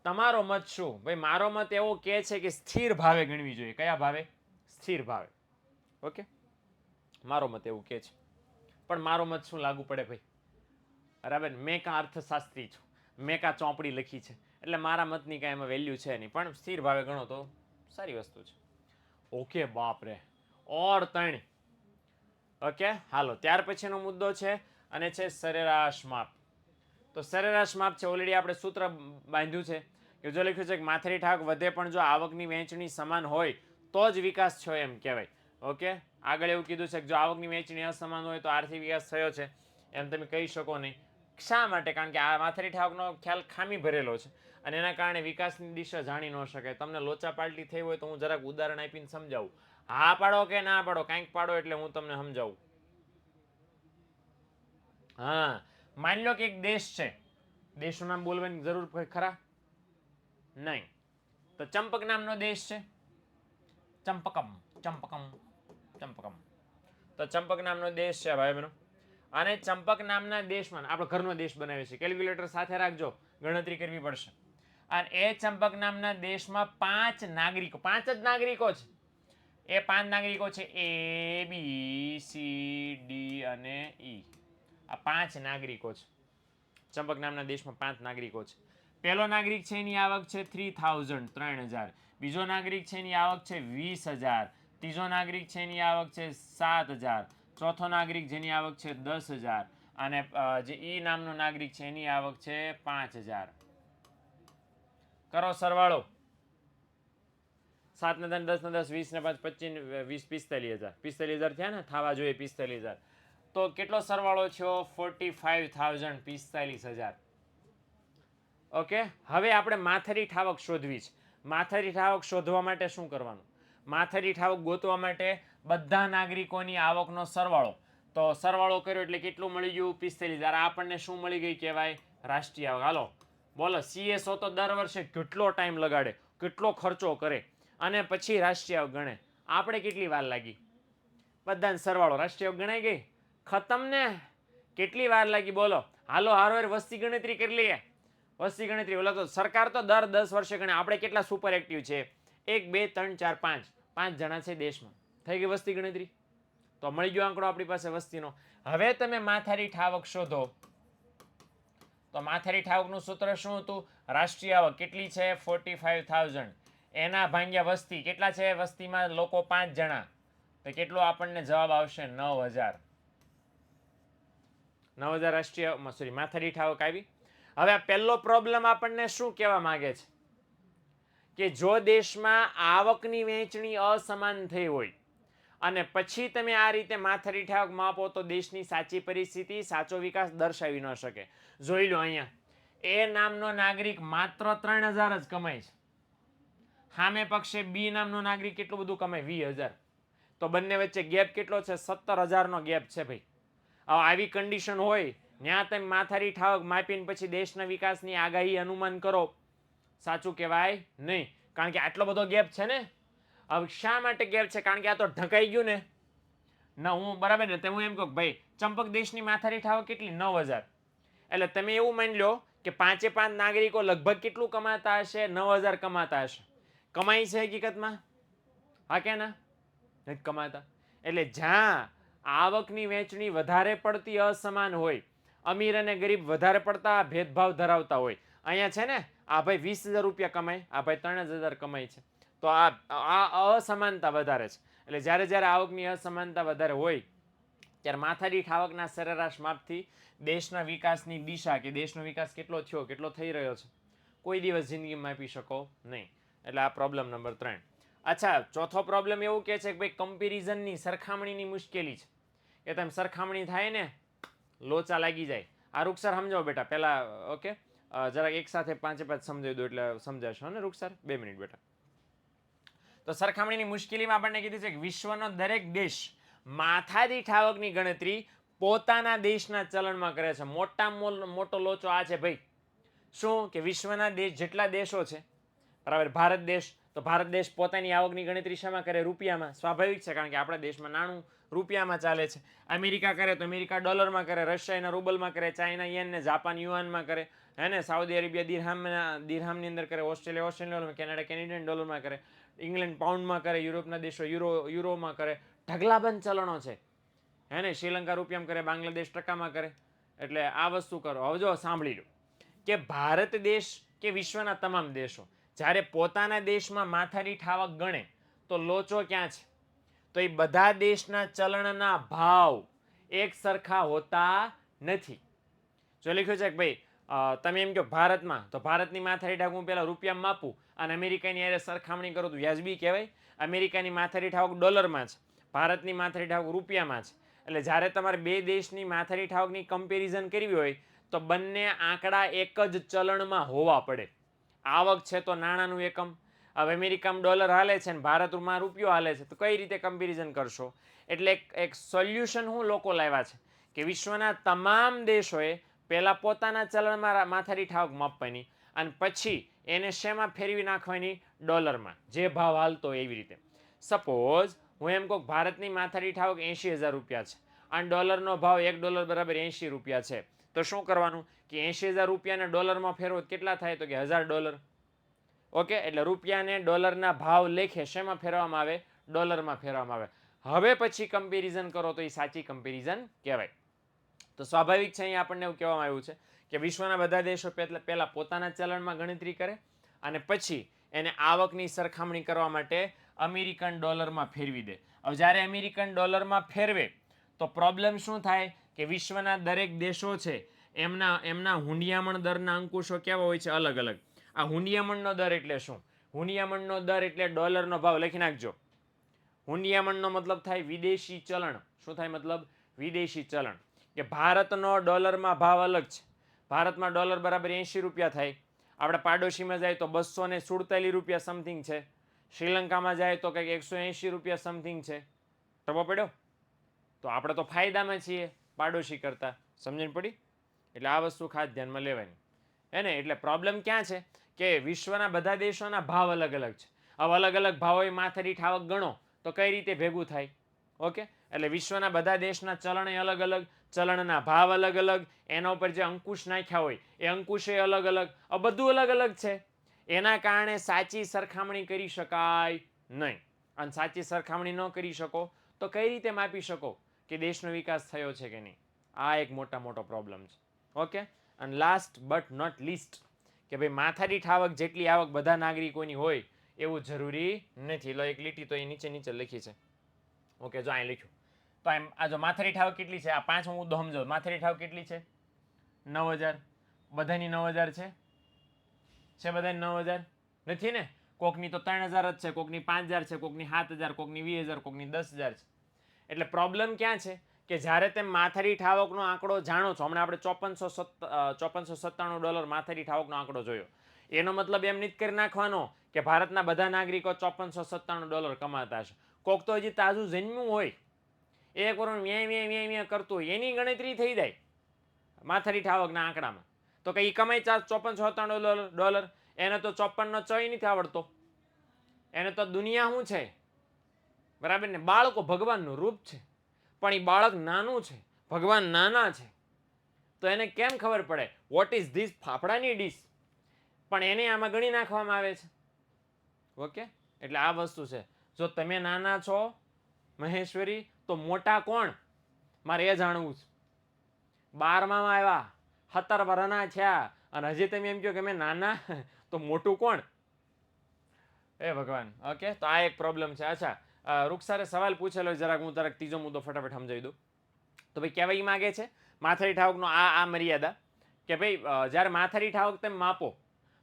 [SPEAKER 1] તમારો મત શું? ભાઈ મારો મત એવો કહે છે કે સ્થિર ભાવે ગણવી જોઈએ. કયા ભાવે? સ્થિર ભાવે. ઓકે, મારો મત એવું કહે છે, પણ મારો મત શું લાગુ પડે ભાઈ? બરાબર, મેં કાં અર્થશાસ્ત્રી છું, મેં કાં ચોપડી લખી છે, એટલે મારા મતની કાંઈ એમાં વેલ્યુ છે નહીં, પણ સ્થિર ભાવે ગણો તો સારી વસ્તુ છે. ઓકે બાપ રે, ઓર 3. ઓકે, હાલો ત્યાર પછીનો મુદ્દો છે અને છે સરેરાશ માપ. તો સરેરાશ માપ છે, ઓલરેડી આપણે સૂત્ર બાંધ્યું છે કે જો લખ્યું છે કે માથાદીઠ આવક વધે પણ જો આવકની વહેંચણી સમાન હોય તો જ વિકાસ થયો એમ કહેવાય. ઓકે, આગળ એવું કીધું છે કે જો આવકની વહેંચણી અસમાન હોય તો આર્થિક વિકાસ થયો છે એમ તમે કહી શકો નહીં. શા માટે? કારણ કે આ માથાદીઠ આવકનો ખ્યાલ ખામી ભરેલો છે અને એના કારણે વિકાસની દિશા જાણી ન શકાય. તમને લોચા પાલટી થઈ હોય તો હું જરાક ઉદાહરણ આપીને સમજાવું. હા પાડો કે ના પાડો, કાંઈક પાડો એટલે હું તમને સમજાવું. હા, માની લો કે એક દેશ છે, દેશનું નામ બોલવાની જરૂર ખરા? નહીં. તો ચંપક નામનો દેશ છે, ચંપકમ ચંપકમ. ચંપકમ. તો ચંપક નામનો દેશ છે ભાઈ બહેનો. અને ચંપક નામના દેશમાં આપણો ઘરનો દેશ બનાવે છે. કેલ્ક્યુલેટર સાથે રાખજો, ગણતરી કરવી પડશે. અને એ ચંપક નામના દેશમાં 5 નાગરિકો, 5 જ નાગરિકો છે. એ 5 નાગરિકો છે A B C D અને E. આ 5 નાગરિકો છે. ચંપક નામના દેશમાં 5 નાગરિકો છે. પહેલો નાગરિક છે એની આવક છે 3000 3000. બીજો નાગરિક છે એની આવક છે 20000. ત્રીજો નાગરિક છે એની આવક છે 7000. ચોથો નાગરિક જેની આવક છે 10000. અને જે ઈ નામનો નાગરિક છે એની આવક છે 5000. કરો સરવાળો. 7 ને 10 ને 10 20 ને 5 25 20 45000. 45000 થયા ને, થવા જોઈએ 45000. તો કેટલો સરવાળો થયો? 45,000 45000. ઓકે, હવે આપણે માથાદીઠ આવક શોધવી છે. માથાદીઠ આવક શોધવા માટે શું કરવાનું? માથાદીઠ આવક ગોતવા માટે બધા નાગરિકોની આવકનો સરવાળો. તો સરવાળો કર્યો એટલે કેટલું મળી ગયું? 45000. આપણને શું મળી ગઈ કહેવાય? રાષ્ટ્રીય આવક. હાલો બોલો, CSO તો દર વર્ષે કેટલો ટાઈમ લગાડે, કેટલો ખર્ચો કરે અને પછી રાષ્ટ્રીય આવક ગણે. આપણે કેટલી વાર લાગી? બધાને સરવાળો, રાષ્ટ્રીય આવક ગણાઈ ગઈ, ખતમ ને. કેટલી વાર લાગી બોલો? હાલો હારો વસ્તી ગણતરી કરી લઈએ. વસ્તી ગણતરી ઓલા તો સરકાર તો દર 10 વર્ષે ગણે. આપણે કેટલા સુપર એક્ટિવ છે? 1 2 3 4 5 5 જણા છે દેશમાં. થઈ ગઈ વસ્તી ગણતરી. તો મળી ગયો આંકડો આપણી પાસે વસ્તીનો. હવે તમે માથાદીઠ આવક શોધો. તો માથાદીઠ આવકનું સૂત્ર શું હતું? રાષ્ટ્રીય આવક કેટલી છે? 45,000. એના ભાગ્યા વસ્તી કેટલા છે? વસ્તીમાં લોકો 5 જણા. તો કેટલો આપણને જવાબ આવશે? 9000. 9000 રાષ્ટ્રીય સોરી માથાદીઠ આવક આવી. હવે આ પહેલો પ્રોબ્લેમ આપણને શું કહેવા માંગે છે? કે જો દેશમાં આવકની વહેંચણી અસમાન થઈ હોય અને પછી તમે આ રીતે માથાદીઠ આવક માપો તો દેશની સાચી પરિસ્થિતિ, સાચો વિકાસ દર્શાવી ન શકે. જોઈ લો અહીંયા, એ નામનો નાગરિક માત્ર 3000 જ કમાય છે. સામે પક્ષે બી નામનો નાગરિક કેટલું બધું કમાય? 20000. તો બંને વચ્ચે ગેપ કેટલો છે? 17000નો ગેપ છે ભાઈ. આવી કન્ડિશન હોય ત્યાં તમે માથાદીઠ આવક માપીને પછી દેશના વિકાસની આગાહી અનુમાન કરો, સાચું કહેવાય નહીં. કારણ કે આટલો બધો ગેપ છે ને. હવે શા માટે ગેપ છે? કારણ કે આ તો ઢંકાઈ ગયું ને. ના હું બરાબર ને, હું એમ કહું ભાઈ ચંપક દેશની માથાદીઠ આવક કેટલી? 9000. એટલે તમે એવું માની લો કે 5 નાગરિકો લગભગ કેટલું કમાતા હશે? 9000 કમાતા હશે. કમાઈ છે હકીકતમાં? હા કે ના? નથી કમાતા. એટલે જ્યાં આવકની વહેંચણી વધારે પડતી અસમાન હોય, અમીર અને ગરીબ વધારે પડતા ભેદભાવ ધરાવતા હોય. અહીંયા છે ને, આ ભાઈ 20000 રૂપિયા કમાય, આ ભાઈ 3000 કમાય છે. તો આ અસમાનતા વધારે છે. એટલે જ્યારે જ્યારે આવકની અસમાનતા વધારે હોય ત્યારે માથાદીઠ આવકના સરેરાશ માપથી દેશના વિકાસની દિશા કે દેશનો વિકાસ કેટલો થયો, કેટલો થઈ રહ્યો છે, કોઈ દિવસ જિંદગીમાં માપી શકો નહીં. એટલે આ પ્રોબ્લેમ નંબર 3. અચ્છા, ચોથો પ્રોબ્લેમ એવું કહે છે કે ભાઈ કમ્પેરિઝનની, સરખામણીની મુશ્કેલી છે. કે તમે સરખામણી થાય ને લોચા લાગી જાય. આ રૂક્ષર સમજાવો બેટા પહેલા. ઓકે, જરાક એક સાથે 5 સમજાવી દો એટલે સમજાશો ને રૂક્ષર. 2 મિનિટ બેટા. તો સરખામણીની મુશ્કેલીમાં આપણને કીધું છે કે વિશ્વનો દરેક દેશ માથાદીઠ આવકની ગણતરી પોતાના દેશના ચલણમાં કરે છે. મોટો લોચો આ છે ભાઈ. શું કે વિશ્વના દેશ જેટલા દેશો છે, બરાબર, ભારત દેશ, તો ભારત દેશ પોતાની આવકની ગણતરી શામાં કરે? રૂપિયામાં. સ્વાભાવિક છે, કારણ કે આપણા દેશમાં નાણું રૂપિયામાં ચાલે છે. અમેરિકા કરે તો અમેરિકા ડોલરમાં કરે, રશિયા એના રૂબલમાં કરે, ચાઇના યેન ને જાપાન યુઆનમાં કરે, હે ને, સાઉદી અરેબિયા દિરહામની અંદર કરે, ઓસ્ટ્રેલિયા ડોલરમાં, કેનેડા કેનેડિયન ડોલરમાં કરે, ઇંગ્લેન્ડ પાઉન્ડમાં કરે, યુરોપના દેશો યુરોમાં કરે. ઢગલાબંધ ચલણો છે, હે ને. શ્રીલંકા રૂપિયામાં કરે, બાંગ્લાદેશ ટકામાં કરે. એટલે આ વસ્તુ કરો. હવે જો સાંભળી લો કે ભારત દેશ કે વિશ્વના તમામ દેશો જ્યારે પોતાના દેશમાં માથાદીઠ આવક ગણે તો લોચો ક્યાં છે? તો એ બધા દેશના ચલણના ભાવ એક સરખા હોતા નથી. જો લખ્યું છે કે ભાઈ તમે એમ કહો ભારતમાં, તો ભારતની માથાદીઠ આવક હું પહેલાં રૂપિયામાં માપું અને અમેરિકાની હારે સરખામણી કરું તો વ્યાજબી કહેવાય? અમેરિકાની માથાદીઠ આવક ડોલરમાં છે, ભારતની માથાદીઠ આવક રૂપિયામાં છે. એટલે જ્યારે તમારે બે દેશની માથાદીઠ આવકની કમ્પેરિઝન કરવી હોય તો બંને આંકડા એક જ ચલણમાં હોવા પડે. આવક છે તો નાણાંનું એકમ. હવે અમેરિકામાં ડોલર હાલે છે ને ભારતમાં રૂપિયો હાલે છે, તો કઈ રીતે કમ્પેરિઝન કરશો? એટલે એક સોલ્યુશન હું લોકો લાવ્યા છે કે વિશ્વના તમામ દેશોએ પહેલાં પોતાના ચલણમાં માથાદીઠ આવક માપવાની અને પછી એને શેમાં ફેરવી નાખવાની? ડોલરમાં, જે ભાવ હાલતો એવી રીતે. સપોઝ હું એમ કહું ભારતની માથાદીઠ આવક 80,000 રૂપિયા છે અને ડોલરનો ભાવ $1 બરાબર 80 રૂપિયા છે, તો શું કરવાનું કે 80,000 રૂપિયાને ડોલરમાં ફેરવો કેટલા થાય તો કે $1000. ઓકે, એટલે રૂપિયાને ડોલરના ભાવ લેખે શેમાં ફેરવામાં આવે? ડોલરમાં ફેરવામાં આવે. હવે પછી કમ્પેરિઝન કરો તો એ સાચી કમ્પેરિઝન કહેવાય. તો સ્વાભાવિક છે અહીંયા આપણને એવું કહેવામાં આવ્યું છે કે વિશ્વના બધા દેશો પહેલા પોતાના ચલણમાં ગણતરી કરે અને પછી એને આવકની સરખામણી કરવા માટે અમેરિકન ડોલરમાં ફેરવી દે. હવે જ્યારે અમેરિકન ડોલરમાં ફેરવે તો પ્રોબ્લેમ શું થાય કે વિશ્વના દરેક દેશો છે એમના હુંડિયામણ દરના અંકુશો કેવા હોય છે? અલગ અલગ. આ હુંડિયામણનો દર એટલે શું? હુંડિયામણનો દર એટલે ડોલરનો ભાવ. લખી નાખજો. હુંડિયામણનો મતલબ થાય વિદેશી ચલણ. શું થાય મતલબ? વિદેશી ચલણ. કે ભારતનો ડોલરમાં ભાવ અલગ છે. ભારતમાં ડોલર બરાબર 80 રૂપિયા થાય. આપણે પાડોશીમાં જાય તો 247 રૂપિયા સમથિંગ છે. શ્રીલંકામાં જાય તો કંઈક 180 રૂપિયા સમથિંગ છે. ખબર પડ્યો? તો આપણે તો ફાયદામાં છીએ પાડોશી કરતા. સમજણ પડી? એટલે આ વસ્તુ ખાસ ધ્યાનમાં લેવાની હે ને. એટલે પ્રોબ્લેમ ક્યાં છે કે વિશ્વના બધા દેશોના ભાવ અલગ અલગ છે. હવે અલગ અલગ ભાવોએ માથાદીઠ આવક ગણો તો કઈ રીતે ભેગું થાય? ઓકે, એટલે વિશ્વના બધા દેશના ચલણ અલગ અલગ, ચલણના ભાવ અલગ અલગ, એના ઉપર જે અંકુશ નાખ્યા હોય એ અંકુશ અલગ અલગ, આ બધું અલગ અલગ છે. એના કારણે સાચી સરખામણી કરી શકાય નહીં. અને સાચી સરખામણી ન કરી શકો તો કઈ રીતે માપી શકો કે દેશનો વિકાસ થયો છે કે નહીં? આ એક મોટો પ્રોબ્લેમ છે. ઓકે, અને લાસ્ટ બટ નોટ લીસ્ટ કે ભાઈ માથાદીઠ આવક જેટલી આવક બધા નાગરિકોની હોય એવું જરૂરી નથી. લો એક લીટી તો એ નીચે લખી છે. ઓકે, જો અહીં લખ્યું તો એમ આ જો માથાદીઠ આવક કેટલી છે? આ 5મો મુદ્દો સમજો. માથાદીઠ આવક કેટલી છે? 9,000. બધાની 9,000 છે? બધાની 9,000 નથી ને? કોકની તો 3,000 જ છે, કોકની 5,000 છે, કોકની 7,000, કોકની 20,000, કોકની 10,000 છે. એટલે પ્રોબ્લેમ ક્યાં છે કે જ્યારે તમે માથાદીઠ આવકનો આંકડો જાણો છો, હમણાં આપણે $5497 માથાદીઠ આવકનો આંકડો જોયો, એનો મતલબ એમ નથી કરી નાખવાનો કે ભારતના બધા નાગરિકો $5497 કમાતા હશે. કોક તો હજી તાજું જન્મ્યું હોય, એક વર્ષ વ્યાય કરતું હોય, એની ગણતરી થઈ જાય માથાદીઠ આવકના આંકડામાં. તો કે એ કમાય $5497, એને તો 54નો ચય નથી આવડતો, એને તો દુનિયા શું છે બરાબર ને? બાળકો ભગવાનનું રૂપ છે, પણ એ બાળક નાનું છે, ભગવાન નાના છે, તો એને કેમ ખબર પડે વોટ ઇઝ ધીસ? ફાફડાની ડીશ. પણ એને આમાં ગણી નાખવામાં આવે છે. ઓકે, એટલે આ વસ્તુ છે. જો તમે નાના છો મહેશ્વરી, તો મોટા કોણ? મારે એ જાણવું છે. 12માં આવ્યા, 17 વર્ષના થયા અને હજી તમે એમ કહો કે મેં નાના, તો મોટું કોણ? એ ભગવાન. ઓકે, તો આ એક પ્રોબ્લેમ છે. અચ્છા, રૂકસારે સવાલ પૂછેલો, જરાક હું ત્રીજો મુદ્દો ફટાફટ સમજાવી દઉં. તો ભાઈ કહેવાય માગે છે માથાદીઠ આવકનો આ મર્યાદા કે ભાઈ જ્યારે માથાદીઠ આવક તમે માપો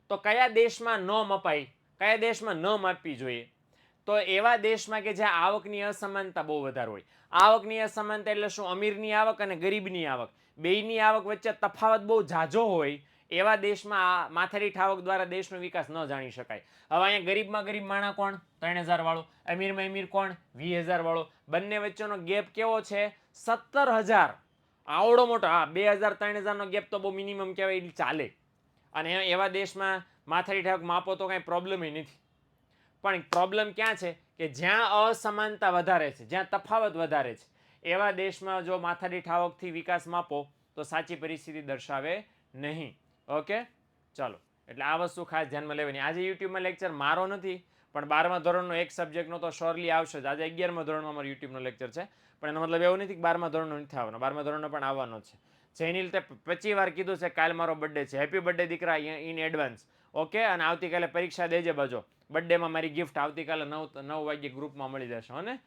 [SPEAKER 1] તો કયા દેશમાં ન મપાય, કયા દેશમાં ન માપવી જોઈએ? તો એવા દેશમાં કે જ્યાં આવકની અસમાનતા બહુ વધારે હોય. આવકની અસમાનતા એટલે શું? અમીરની આવક અને ગરીબની આવક, બેયની આવક વચ્ચે તફાવત બહુ ઝાઝો હોય, એવા દેશમાં માથાદીઠ આવક દ્વારા દેશનો વિકાસ ન જાણી શકાય. હવે અહીંયા ગરીબમાં ગરીબ માણસ કોણ? 3,000 વાળો. અમીરમાં અમીર કોણ? 20,000 વાળો. બંને વચ્ચેનો ગેપ કેવો છે? 17,000. આવડો મોટો. હા, 2,000 3,000નો ગેપ તો બહુ મિનિમમ કહેવાય, એટલે ચાલે. અને એવા દેશમાં માથાદીઠ આવક માપો તો કાંઈ પ્રોબ્લેમ નથી. પણ પ્રોબ્લેમ ક્યાં છે કે જ્યાં અસમાનતા વધારે છે, જ્યાં તફાવત વધારે છે, એવા દેશમાં જો માથાદીઠ આવકથી વિકાસ માપો તો સાચી પરિસ્થિતિ દર્શાવે નહીં. ઓકે, ચાલો. એટલે આ વસ્તુ ખાસ ધ્યાનમાં લેવાની. આજે યુટ્યુબમાં લેક્ચર મારો નથી, પણ 12મા ધોરણનો એક સબ્જેક્ટનો તો શ્યોરલી આવશે જ. આજે 11મા ધોરણમાં મારો યુટ્યુબનો લેક્ચર છે, પણ એનો મતલબ એવું નથી કે 12મા ધોરણનો નથી આવવાનો. 12મા ધોરણનો પણ આવવાનો છે. જૈનિલ તે 25 વાર કીધું છે કાલ મારો બર્થડે છે. હેપી બર્થડે દીકરા ઇન એડવાન્સ. ઓકે, અને આવતીકાલે પરીક્ષા દેજે બાજો. બર્થડેમાં મારી ગિફ્ટ આવતીકાલે 9 વાગ્યે ગ્રુપમાં મળી જશે. અને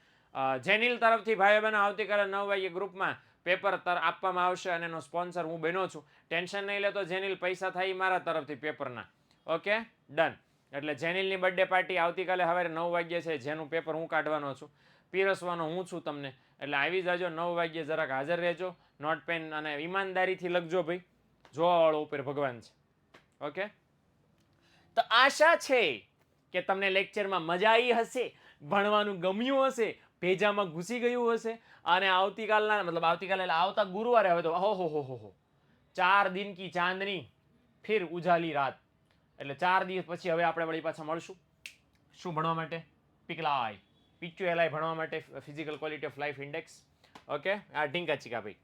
[SPEAKER 1] જેનિલ તરફથી ભાઈઓ બહેનો આવતીકાલે 9 વાગ્યે ગ્રુપમાં પેપર આપવામાં આવશે અને એનો સ્પોન્સર હું બન્યો છું. ટેન્શન નહીં લેતો જેનિલ, પૈસા થાય મારા તરફથી પેપરના. Okay, done. એટલે જેનિલની બર્થડે પાર્ટી આવતીકાલે સવારે 9 વાગ્યે છે, જેનું પેપર હું કાઢવાનો છું, પીરસવાનો હું છું તમને. એટલે આવી જાજો 9 વાગ્યે, જરાક હાજર રહેજો. નોટ પેન અને ઈમાનદારીથી લખજો ભાઈ, જોવાવાળો ઉપર ભગવાન છે. ઓકે, તો આશા છે કે તમને લેક્ચરમાં મજા આવી હશે, ભણવાનું ગમ્યું હશે, ભેજામાં ઘૂસી ગયું હશે. અને આવતીકાલે આવતા ગુરુવારે હવે તો હો 4 દિન કી ચાંદની ફિર ઉજાલી રાત. એટલે 4 દિવસ પછી હવે આપણે વળી પાછા મળશું. શું ભણવા માટે? પીકલાય. PQLI ભણવા માટે physical quality of life index. Okay, આ ઢીંકા ચીકા ભાઈ.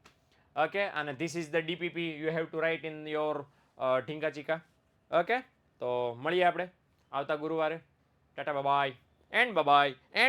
[SPEAKER 1] ઓકે, અને this is the DPP you have to write in your ઢીંકા ચીકા. ઓકે, તો મળીએ આપણે આવતા ગુરુવારે. Tata bye and bye and